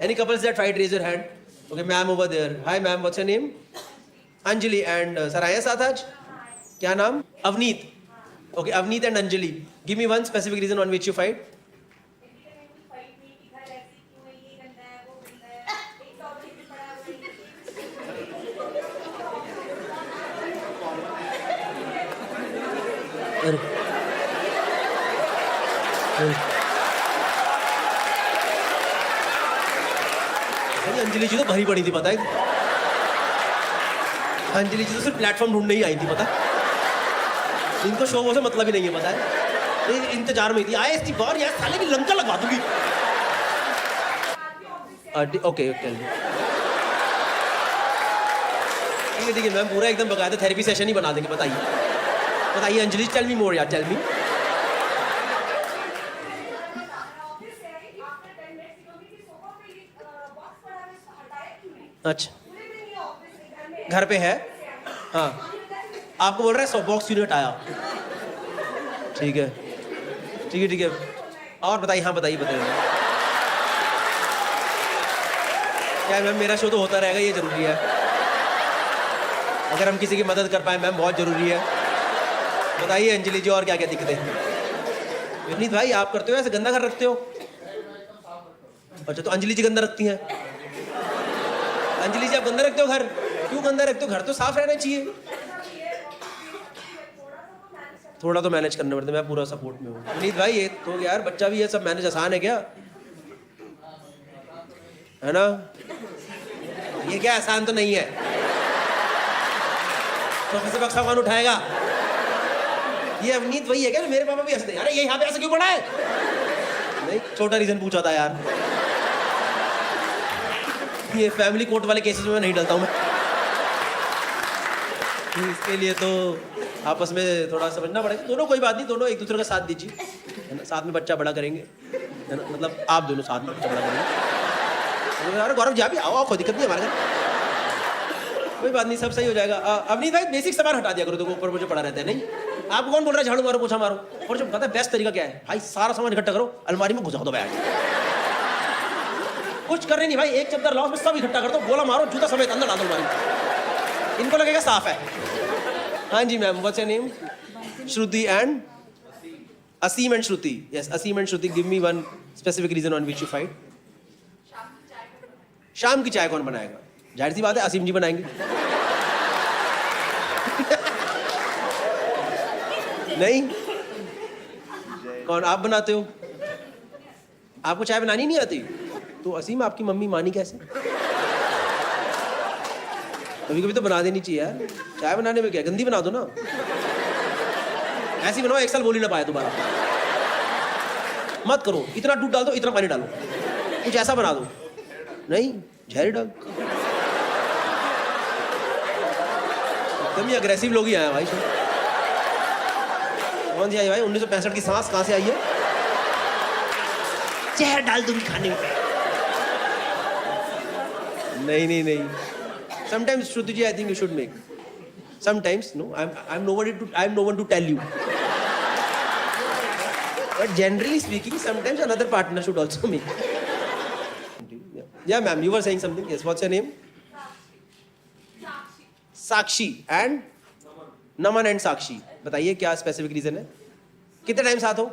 Any couples that fight, raise your hand. Okay, ma'am over there. Hi ma'am, what's your name? Anjali. And sir आया साथ आज? क्या नाम? Avneet. Okay, Avneet and Anjali. Give me one specific reason on which you fight. Anjali जी तो भरी पड़ी थी पता है। अंजलि जी तो सिर्फ प्लेटफॉर्म ढूंढने ही आई थी पता है। इनको शो वो से मतलब ही नहीं है पता है। ये इंतजार में थी, आए इसकी बार यार साले की लंका लगवा दूंगी। ओके ठीक है मैम, पूरा एकदम बकायदा थेरेपी सेशन ही बना देंगे। बताइए अंजलि, टेल मी मोर यार, टेल मी। अच्छा घर पे है, हाँ आपको बोल रहा है बॉक्स क्यों नहीं हटाया? ठीक है और बताइए। हाँ बताइए क्या मैम, मेरा शो तो होता रहेगा, ये जरूरी है। अगर हम किसी की मदद कर पाए मैम बहुत जरूरी है। बताइए अंजलि जी और क्या क्या दिक्कतें? विनीत भाई आप करते हो ऐसे गंदा घर रखते हो? अच्छा तो अंजलि जी गंदा रखती हैं। अंजलि जी आप गंदा रखते हो घर? क्यों गंदा रखते हो? घर तो साफ रहना चाहिए। थोड़ा तो मैनेज करना पड़ता है, मैं पूरा सपोर्ट में हूँ। विनीत भाई ये तो यार बच्चा भी है, सब मैनेज आसान है क्या? है ना? ये क्या आसान तो नहीं है। प्रोफेसर बख्शा कौन उठाएगा? ये अवनीत वही है क्या? मेरे पापा भी हंसते हैं, अरे ये यहाँ पे ऐसे क्यों पड़ा है? नहीं छोटा रीजन पूछा था यार। ये फैमिली कोर्ट वाले केसेस में नहीं डलता हूँ मैं। इसके लिए तो आपस में थोड़ा समझना पड़ेगा। दोनों कोई बात नहीं, दोनों एक दूसरे का साथ दीजिए, है ना? साथ में बच्चा बड़ा करेंगे, है ना? मतलब आप दोनों साथ में बच्चा बड़ा करेंगे। अरे गौरव जी आप भी आओ, कोई दिक्कत नहीं हमारे घर, कोई बात नहीं, सब सही हो जाएगा। अवनीत भाई बेसिक सामान हटा दिया करो, देखो ऊपर मुझे पड़ा रहता है। नहीं आपको कौन बोल रहा है झाड़ू मारो पोछा मारो? और जो पता है बेस्ट तरीका क्या है भाई, सारा सामान इकट्ठा करो, अलमारी में घुसा दो बैग। कुछ करने नहीं भाई, एक चद्दर लाओ, सब इकट्ठा कर दो, गोला मारो, जूता समेत अंदर डाल दो अलमारी। इनको लगेगा साफ है। हाँ जी ma'am, what's your name? Shruti and Asim and Shruti. Yes Asim and Shruti, give me one specific reason on which you fight. शाम की चाय कौन बनाएगा? जाहिर सी बात है असीम जी बनाएंगे। नहीं कौन? आप बनाते हो? आपको चाय बनानी नहीं आती? तो असीम आपकी मम्मी मानी कैसे? कभी कभी तो बना देनी चाहिए यार। चाय बनाने में क्या, गंदी बना दो ना, ऐसी बनाओ एक साल बोल ही ना पाए दोबारा। मत करो, इतना दूध डाल दो, इतना पानी डालो, कुछ ऐसा बना दो। नहीं जहर डाल। एकदम ही अग्रेसिव लोग ही आए भाई। कौन सी आई भाई? 1965 की सांस कहाँ से आई है? जहर डाल दूंगी खाने में। नहीं sometimes Shruti ji I think you should make, sometimes no, I'm no one to tell you, but generally speaking sometimes another partner should also make. Yeah ma'am, you were saying something. Yes, what's your name? Sakshi and Naman and Sakshi, बताइए क्या specific reason है? कितने time साथ हो?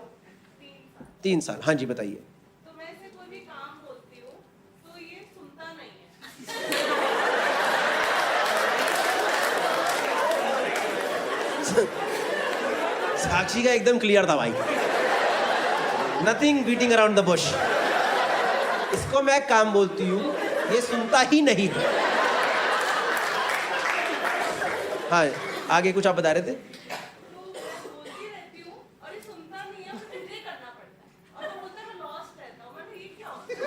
3 साल। हाँ जी बताइए। तो मैं से कोई भी काम बोलती हूँ तो ये सुनता नहीं है। साक्षी का एकदम क्लियर था भाई, nothing beating around the Bush. इसको मैं काम बोलती हूँ, ये सुनता ही नहीं। हाँ आगे कुछ आप बता रहे थे? बोलती रहती हूँ और ये सुनता नहीं है, मुझे डिले करना पड़ता है और वो बोलता है मैं लॉस्ट रहता हूँ। मैं ये क्या होता है?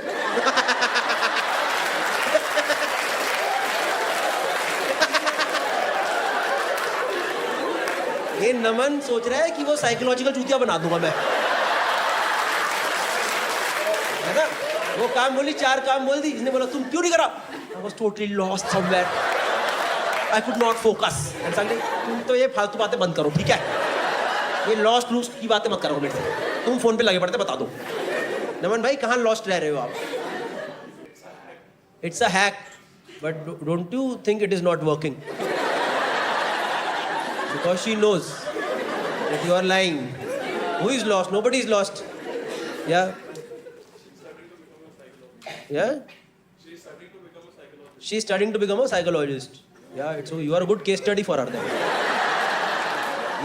ये नमन सोच रहा है कि वो साइकोलॉजिकल चूतिया बना दूंगा मैं, है ना? वो काम बोली, 4 काम बोल दी, इसने बोला तुम क्यों नहीं करा? I was totally lost somewhere. I could not focus. तुम तो ये फालतू बातें बंद करो ठीक है? ये लॉस्ट लूज की बातें मत करो मेरे से। तुम फोन पे लगे पड़ते, बता दो। नमन भाई कहाँ लॉस्ट रह रहे हो आप? It's a hack, but don't you think it is not working? Because she knows that you are lying. Who is lost? Nobody is lost. Yeah. Yeah. She is studying to become a psychologist. Yeah. So you are a good case study for her then.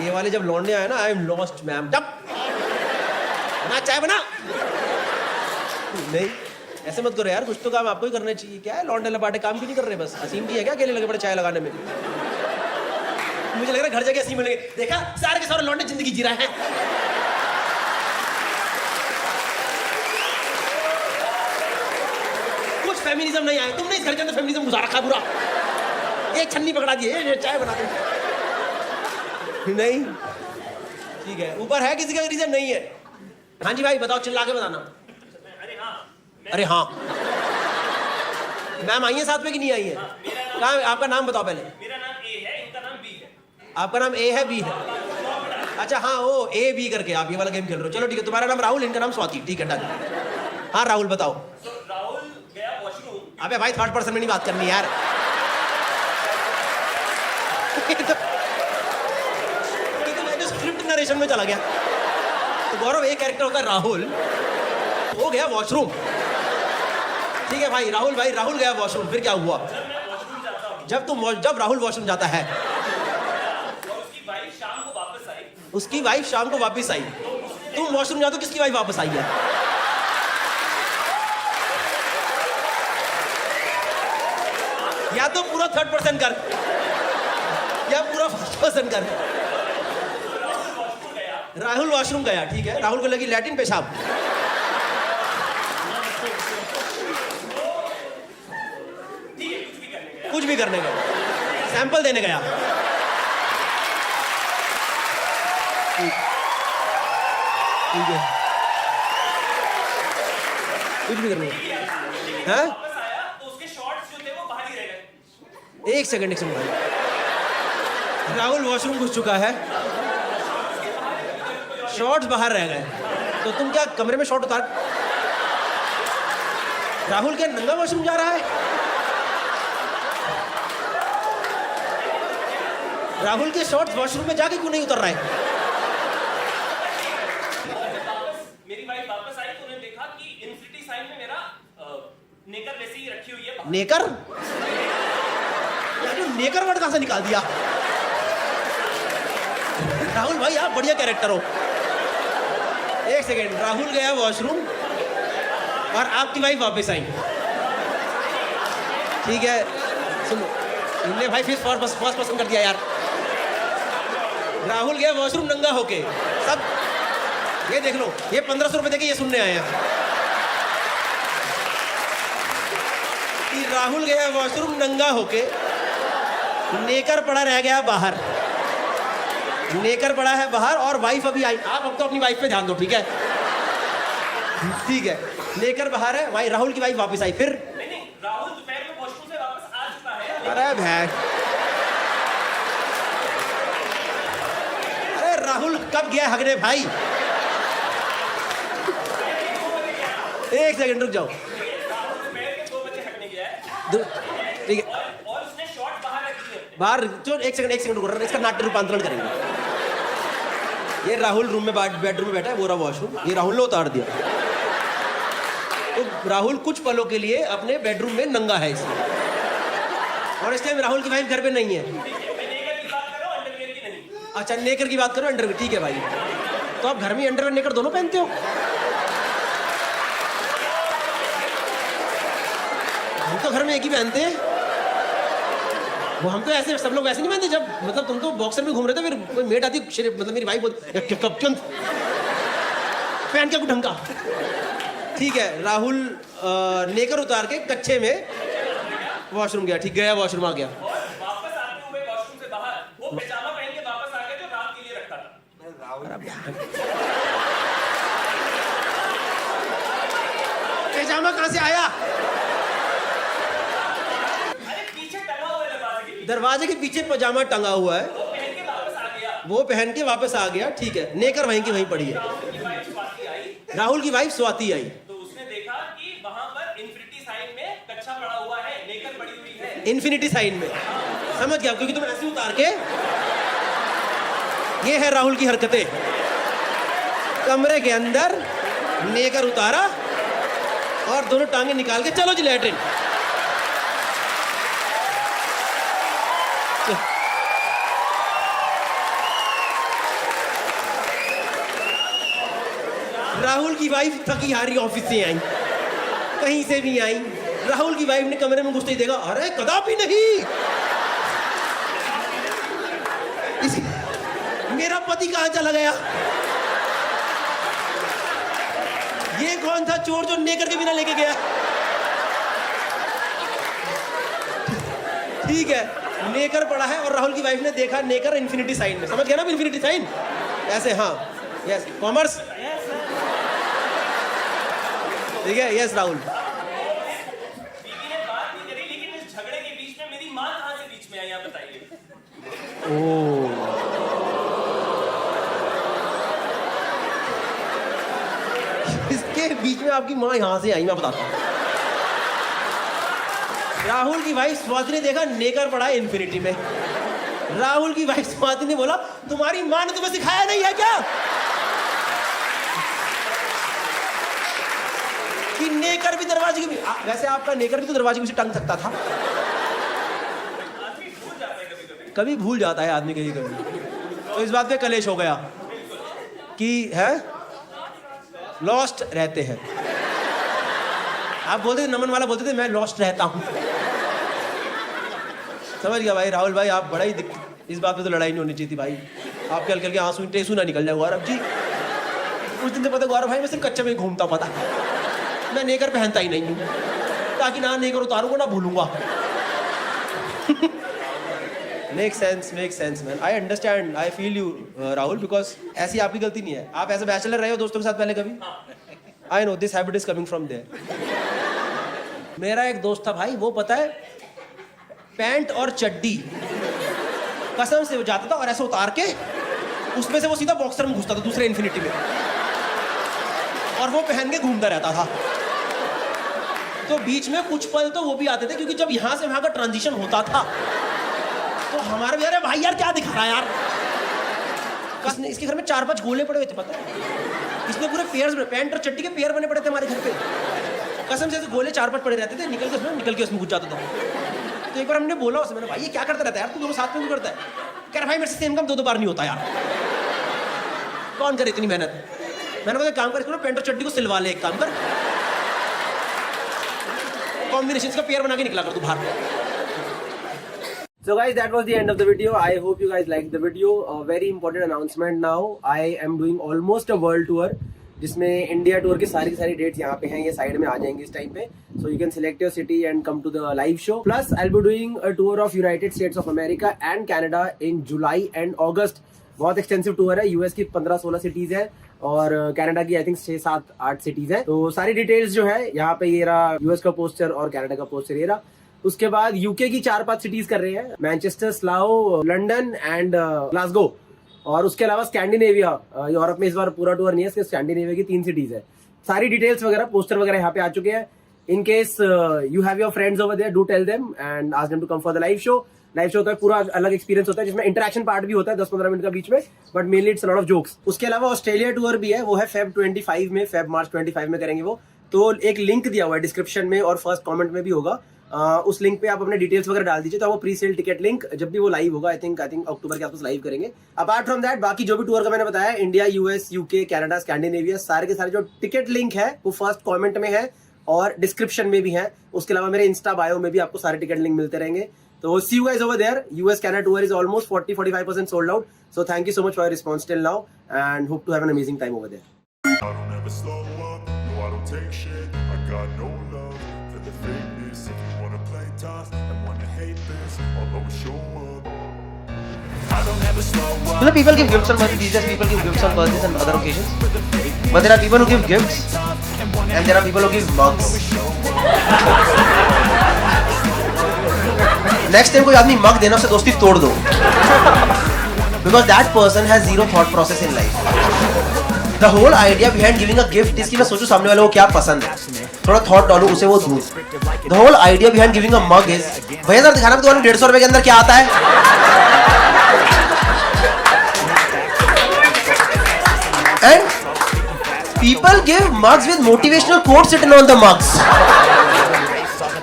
ये वाले जब लौंडे आए ना, I am lost, ma'am. जब बना चाय बना. नहीं, ऐसे मत करो यार. कुछ तो काम आपको ही करना चाहिए. क्या है लौंडे लपाटे काम क्यों नहीं कर रहे? बस असीम जी है क्या अकेले लगे पड़े चाय लगाने में? मुझे लग रहा है घर जाके असीम मिलेंगे. देखा सारे के सारे लौंडे जिंदगी जी रहे हैं. कुछ फेमिनिज्म नहीं आए. तुमने इस घर के अंदर फेमिनिज्म घुसा रखा पूरा. एक छन्नी पकड़ा दी है, चाय बनाते नहीं. ठीक है, ऊपर है किसी का रीजन नहीं है. हाँ जी भाई बताओ, चिल्ला के बताना. अरे हाँ मैम आई है साथ में कि नहीं आई है? कहाँ आपका नाम बताओ पहले. मेरा नाम ए है, इनका नाम बी है. आपका नाम ए है बी है? अच्छा हाँ वो ए बी करके आप ये वाला गेम खेल रहे हो. चलो ठीक है, तुम्हारा नाम राहुल, इनका नाम स्वाति. ठीक है डन. हाँ राहुल बताओ. राहुल गया वॉशरूम. अबे भाई थर्ड पर्सन में नहीं बात करनी यार. स्क्रिप्ट नरेशन में चला गया. तो गौरव एक कैरेक्टर होता है राहुल, वो गया वॉशरूम. ठीक है भाई राहुल गया वॉशरूम. फिर क्या हुआ? जब राहुल वॉशरूम जाता है, उसकी वाइफ शाम को वापस आई. उसकी वाइफ शाम को वापस आई. तुम वॉशरूम जाते हो, किसकी वाइफ वापस आई है? या तो पूरा थर्ड पर्सन कर या पूरा फर्स्ट पर्सन कर. राहुल वॉशरूम गया. ठीक है, राहुल को लगी लैट्रिन पेशाब. कुछ भी करने गया, सैंपल देने गया. ठीक है, कुछ भी करने गया. हाँ वापस आया तो उसके शॉर्ट्स जो थे वो बाहर ही रह गए. एक सेकंड भाई. राहुल वॉशरूम घुस चुका है, शॉर्ट्स बाहर रह गए, तो तुम क्या कमरे में शॉर्ट उतार? राहुल क्या नंगा वॉशरूम जा रहा है? राहुल के शॉर्ट्स वॉशरूम में जाके क्यों नहीं उतर रहा है? मेरी वाइफ वापस आई तो उन्होंने देखा कि इन्फिनिटी साइन में मेरा नेकर वैसे ही रखी हुई है. नेकर? यार नेकर वर्ड कहां से निकाल दिया? राहुल भाई आप बढ़िया कैरेक्टर हो. एक सेकेंड, राहुल गया वॉशरूम और आपकी वाइफ वापस आई. ठीक है सुनो, इनने भाई फिर फर्स्ट पर्सन कर दिया यार. राहुल गया वॉशरूम नंगा होके. सब ये देख लो, ये 1500 रुपए देके ये सुनने आए हैं कि राहुल गया वॉशरूम नंगा होके, नेकर पड़ा रह गया बाहर. नेकर पड़ा है बाहर और वाइफ अभी आई. आप अब तो अपनी वाइफ पे ध्यान दो. ठीक है ठीक है, नेकर बाहर है, भाई राहुल की वाइफ वापस आई. फिर नहीं, राहुल दोपहर में वॉशरूम से वापस आ चुका है. अरे भैंस, अरे राहुल कब गया हगने भाई? एक सेकंड रुक जाओ. राहुल दोपहर के 2 बजे हटने गया है. ठीक है, और उसने शॉर्ट बाहर रखी है. बाहर जो एक सेकंड रुक रहा है, इसका नाट्य रूपांतरण करेंगे. ये राहुल रूम में बेडरूम में बैठा है, वो रहा वॉशरूम. ये राहुल ने उतार दिया. तो राहुल कुछ पलों के लिए अपने बेडरूम में नंगा है इसलिए, और इस टाइम राहुल की वाइफ घर पे नहीं है. नेकर की बात करो, अंडरवियर की नहीं. अच्छा नेकर की बात करो, अंडरवियर. ठीक है भाई, तो आप घर में अंडरवियर नेकर दोनों पहनते हो? हम तो घर में एक ही पहनते हैं. वो हम तो ऐसे सब लोग वैसे नहीं पहनते. जब मतलब तुम तो बॉक्सर में घूम रहे थे, फिर कोई मेट आती, मतलब मेरी वाइफ बोलती कब क्यों पहन के कुछ ढंग का. ठीक है, राहुल नेकर उतार के कच्चे में वॉशरूम गया. ठीक, गया वॉशरूम आ गया. और वापस आते हुए वॉशरूम से बाहर वो पैजामा पहन के वापस आ गया जो रात के लिए रखा था. पैजामा कहाँ से आया? अरे पीछे टंगा हुआ है दरवाजे के पीछे पजामा टंगा हुआ है, वो पहन के वापस आ गया. वो पहन के वापस आ गया. ठीक है, नेकर वहीं की वहीं पड़ी है. राहुल की वाइफ स्वाति आई. तो उसने देखा कि वहां पर इन्फिनिटी साइन में कच्चा अच्छा पड़ा हुआ है, नेकर पड़ी हुई है। इन्फिनिटी साइन में, समझ गया, क्योंकि तुम ऐसे उतार के, ये है राहुल की हरकतें। कमरे के अंदर नेकर उतारा और दोनों टांगे निकाल के चलो जी लैट्रिन। राहुल की वाइफ थकी हारी ऑफिस से आई, कहीं से भी आई, राहुल की वाइफ ने कमरे में घुसते ही देखा, अरे कदापि नहीं, मेरा पति कहां चला गया? ये कौन था चोर जो नेकर के बिना लेके गया? ठीक है, नेकर पड़ा है और राहुल की वाइफ ने देखा नेकर इन्फिनिटी साइन में, समझ गया ना इन्फिनिटी साइन ऐसे? हाँ, यस, कॉमर्स, ठीक है, यस राहुल। बीवी ने बात नहीं करी, लेकिन इस झगड़े के बीच में मेरी माँ कहाँ से बीच में आई, आप बताइए। इसके बीच में आपकी माँ यहाँ से आई, मैं बताता हूँ। राहुल की वाइफ स्वाति ने देखा नेकर पड़ा है इन्फिनिटी में। राहुल की वाइफ स्वाति ने बोला, तुम्हारी माँ ने तुम्हें सिखाया नहीं है क्या कि नेकर भी दरवाजे के वैसे आपका नेकर भी तो दरवाजे के पीछे टंग सकता था। कभी भूल जाता है आदमी कहीं कभी। तो इस बात पे कलेश हो गया कि है लॉस्ट रहते हैं। आप बोलते थे, नमन वाला बोलते थे मैं लॉस्ट रहता हूं। समझ गया भाई राहुल भाई, आप बड़ा ही इस बात पे तो लड़ाई नहीं होनी चाहिए थी भाई। आपके हल्के हल्के आंसू टेसू ना निकल जाए गौरव जी। उस दिन से पता गौरव भाई मैं सिर्फ कच्चे में घूमता पता, मैं नेकर पहनता ही नहीं हूँ, ताकि ना नेकर उतारूंगा ना भूलूंगा। Make sense man, I understand, I feel you Rahul, because ऐसी आपकी गलती नहीं है। आप ऐसे बैचलर रहे हो दोस्तों के साथ पहले कभी? I know this habit is coming from there. मेरा एक दोस्त था भाई, वो पता है पैंट और चड्डी कसम से वो जाता था और ऐसे उतार के उसमें से वो सीधा बॉक्सर में घुसता था दूसरे इन्फिनिटी में, और वो पहन के घूमता रहता था। तो बीच में कुछ पल तो वो भी आते थे, क्योंकि जब यहाँ से वहाँ का ट्रांजिशन होता था तो हमारे भी, अरे भाई यार क्या दिखा रहा है यार। कसम, इसके घर में 4-5 गोले पड़े हुए थे पता है, इसमें पूरे पेयर्स, पैंट और चड्डी के पेयर बने पड़े थे हमारे घर पे। कसम से गोले 4-5 पड़े रहते थे, निकल के उसमें घुस जाता था। तो एक बार हमने बोला उसमें, भाई ये क्या करता रहता है यार, तू दोनों साथ में क्यों करता है? कह रहा भाई मेरे से सेम काम 2-2 बार नहीं होता यार, कौन करे इतनी मेहनत। मैंने कहा काम कर, इसको पैंट और चड्डी को सिलवा ले, एक काम कर, कॉम्बिनेशन का पेयर बना के निकला कर तू बाहर। So guys, that was the end of the video. I hope you guys liked the video. A very important announcement now. I am doing almost a world tour, जिसमें इंडिया टूर की सारी dates यहाँ पे हैं, ये side में आ जाएंगे इस टाइम पे. So you can select your city and come to the live show. Plus, I'll be doing a tour of United States of America and Canada in July and August. बहुत extensive tour है. US की 15-16 cities है और Canada की I think 6-7-8 cities है. तो सारी details जो है यहाँ पे ये रहा, यूएस का पोस्टर और कनाडा का पोस्टर ये रहा. उसके बाद यूके की 4-5 सिटीज कर रहे हैं, मैनचेस्टर, स्लाओ, लंदन एंड ग्लासगो. और उसके अलावा स्कैंडिनेविया, यूरोप में इस बार पूरा टूर नहीं है, इसके स्कैंडिनेविया की 3 सिटीज है. सारी डिटेल्स वगैरह, पोस्टर वगैरह यहाँ पे आ चुके हैं. In case you have your friends over there, do tell them and ask them to come for the live show. Live show होता है, पूरा अलग एक्सपीरियंस होता है, जिसमें इंटरेक्शन पार्ट भी होता है 10-15 मिनट का बीच में, but mainly it's a lot of jokes. उसके अलावा ऑस्ट्रेलिया टूर भी है, वो है मार्च 25 में करेंगे वो. तो एक लिंक दिया हुआ है डिस्क्रिप्शन में और फर्स्ट कमेंट में भी होगा. उस लिंक पे आप अपने डिटेल्स वगैरह डाल दीजिए, तो वो प्री सेल टिकट लिंक जब भी वो लाइव होगा, आई थिंक अक्टूबर के आसपास लाइव करेंगे. अपार्ट फ्रॉम दैट बाकी जो भी टूर का मैंने बताया, India, US, UK, Canada, Scandinavia, सारे के सारे जो टिकट लिंक है वो फर्स्ट कमेंट में है और डिस्क्रिप्शन में भी है. उसके अलावा मेरे इंस्टा बायो में भी आपको सारे टिकट लिंक मिलते रहेंगे. तो see you guys over there. US Canada tour is almost 40-45% sold out. So thank you so much for your response till now and hope to have an amazing time over there. I don't ever slow up, no I don't take shit. I got no love for the fakeness. If you wanna play tough and wanna hate this, I'll always show up. I don't ever slow up. You know, people give gifts on birthdays. These days people give gifts on birthdays and other occasions. But there are people who give gifts and there are people who give mugs. Next time कोई आदमी मग देना, उससे दोस्ती तोड़ दो. Because that person has zero thought process in life. The whole idea behind giving a gift is कि मैं सोचूं सामने वाले को क्या पसंद है. थोड़ा थॉट डालूं उसे वो दूं. The whole idea behind giving a mug is, भैया सर दिखाना तो 150 रुपए के अंदर क्या आता है. And people give mugs with motivational quotes written on the mugs.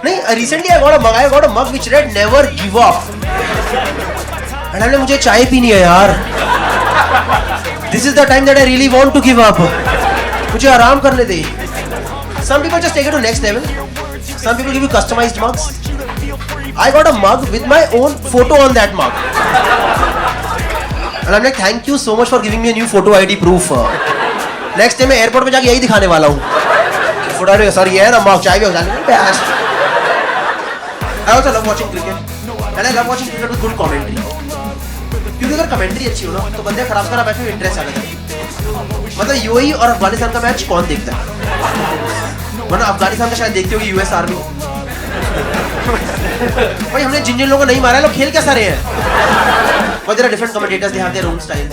नहीं, recently I got a mug which read never give up. And हमने मुझे चाय पीनी है यार. This is the time that I really want to give up. मुझे आराम करने दे. Some people just take it to next level. Some people give you customized mugs. I got a mug with my own photo on that mug. And I'm like, thank you so much for giving me a new photo ID proof. Next time मैं airport में जाके यही दिखाने वाला हूँ. Photo ID, sir ये है ना mug, चाय भी हो जाएगी. I also love watching cricket. And I love watching cricket with good commentary. क्योंकि अगर कमेंट्री अच्छी हो ना तो बंदे खराब खराब मैच में इंटरेस्ट आ जाता है. मतलब यूएई और अफगानिस्तान का मैच कौन देखता है? वरना अफगानिस्तान का शायद देखते होगी यूएस आर्मी. भाई हमने जिन लोगों को नहीं मारा है लोग खेल कैसा रहे हैं? But there are different commentators, they have their own style.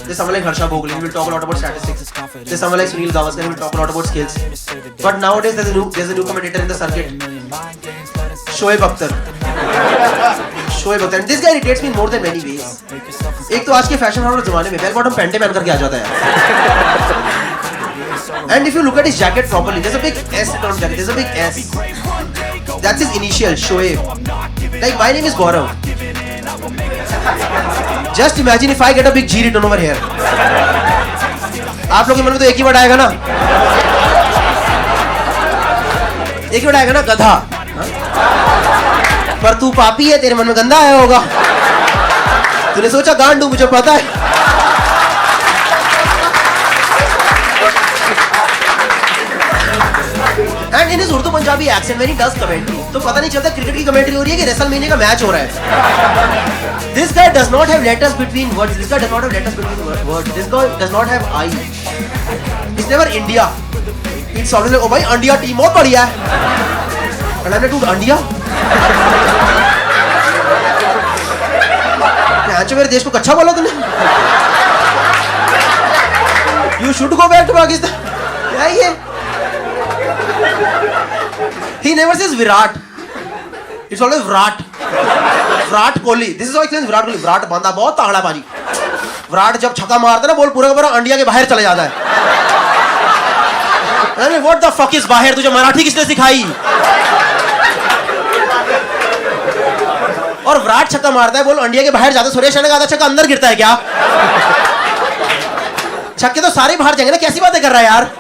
There's someone like Harsha Bhogle, he will talk a lot about statistics. There's someone like Sunil Gavaskar, he will talk a lot about skills. But nowadays there's a new commentator in the circuit. Shoaib Akhtar. And this guy irritates me in more than many ways. एक तो आज के fashion वाले जमाने में bell bottom पैंटे पहन करके आ जाता है. And if you look at his jacket properly, there's a big S on jacket. There's a big S. That's his initial, Shoaib. Like my name is Gaurav. Just imagine if I get a big G written over here. आप लोगों के मन में तो एक ही word आएगा ना? एक ही वर्ड आएगा ना, गधा. पर तू पापी है, तेरे मन में गंदा आया होगा. तूने सोचा गांडू, मुझे पता है. And in his Urdu Punjabi accent when he does commentary, तो पता नहीं चलता क्रिकेट की कमेंट्री हो रही है कि रेसलमेनिया का मैच हो रहा है. This guy does not have letters between words. This guy does not have letters between words. This guy does not have I. It's never India. It's always like, oh भाई India team बहुत बढ़िया है. And I'm like, dude, India? अच्छा मेरे देश को अच्छा बोला तूने. You should go back to Pakistan. क्या ये? He never says Virat. It's always Virat. Virat Kohli. This is how he explains Virat Kohli. Virat बंदा बहुत तगड़ा बाजी. विराट जब छक्का मारता है ना, बॉल पूरा का पूरा इंडिया के बाहर चला जाता है. अरे what the fuck is बाहर? तुझे मराठी किसने सिखाई? और विराट छक्का मारता है, बॉल इंडिया के बाहर जाता है. सुरेश रैना का आधा छक्का अंदर गिरता है क्या? छक्के तो सारे बाहर जाएंगे ना. कैसी बातें कर रहा है यार?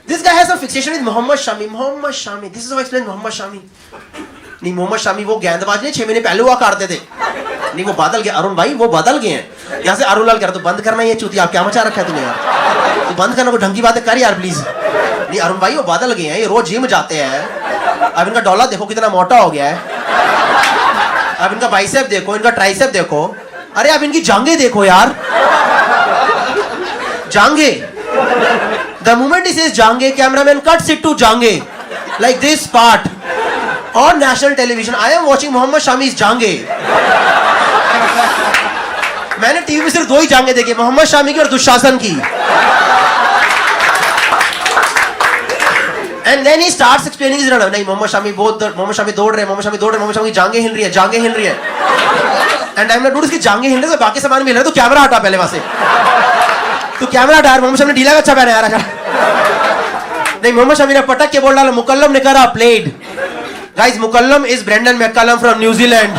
This guy has a fixation with Mohammad Shami. Mohammad Shami. This is how I explain Mohammad Shami. नहीं, मोहम्मद शामी वो गेंदबाज नहीं 6 महीने पहले हुआ करते थे. नहीं, वो बदल गए. अरुण भाई वो बदल गए हैं. यहाँ से अरुण लाल कह रहा तो बंद करना ये चूतिया. आप क्या मचा रखा है तूने यार? तू बंद करना, को ढंग की बातें कर यार प्लीज. नहीं अरुण भाई वो बदल गए हैं. ये रोज जिम जाते हैं. अब इनका डॉलर देखो कितना मोटा हो गया है. अब इनका बाइसेप देखो, इनका ट्राइसेप देखो. अरे अब इनकी जांघें देखो यार. जांघें. The moment he says Jange, cameraman cuts it to Jange, like this part on national television. I am watching Mohammad Shami's Jange. मैंने टीवी में सिर्फ 2 ही जांगे देखे, मोहम्मद शामी की और दुशासन की. And then he starts explaining his run. नहीं, मोहम्मद शामी दौड़ रहे, मोहम्मद शामी दौड़ रहे, मोहम्मद शामी की जांगे हिल रही है, जांगे हिल रही है. And I'm like, dude, इसकी जांगे हिल रही है, बाकी सामान भी हिल रहा है, तो कैमरा हटा पहले वहां से. तो कैमरा हटा. मोहम्मद शामी ने ढीला अच्छा पहना यार. नहीं, मोहम्मद शामी ने पटक के बोल डाला. मुकल्लम ने करा played. Guys, McCullum is Brendon McCullum from न्यूजीलैंड.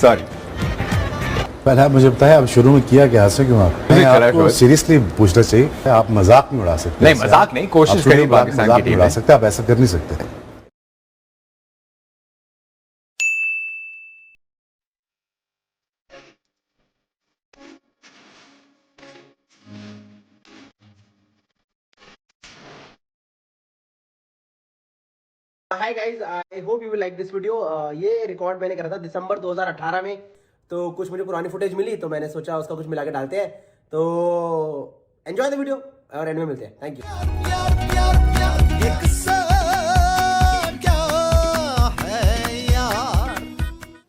सॉरी. पहले आप मुझे बताएं, आप शुरू में किया क्या ऐसे क्यों? आपको सीरियसली पूछना चाहिए. आप मजाक में उड़ा सकते हैं. नहीं, मजाक नहीं, कोशिश करिए पाकिस्तान की टीम उड़ा सकते हैं. आप ऐसा कर नहीं सकते. Hi guys, I hope you will like this video. ये रिकॉर्ड मैंने करा था दिसंबर 2018 में. तो कुछ मुझे पुरानी फुटेज मिली तो मैंने सोचा उसका कुछ मिला के डालते हैं. तो एंजॉय द वीडियो और एंड में मिलते हैं. Thank you.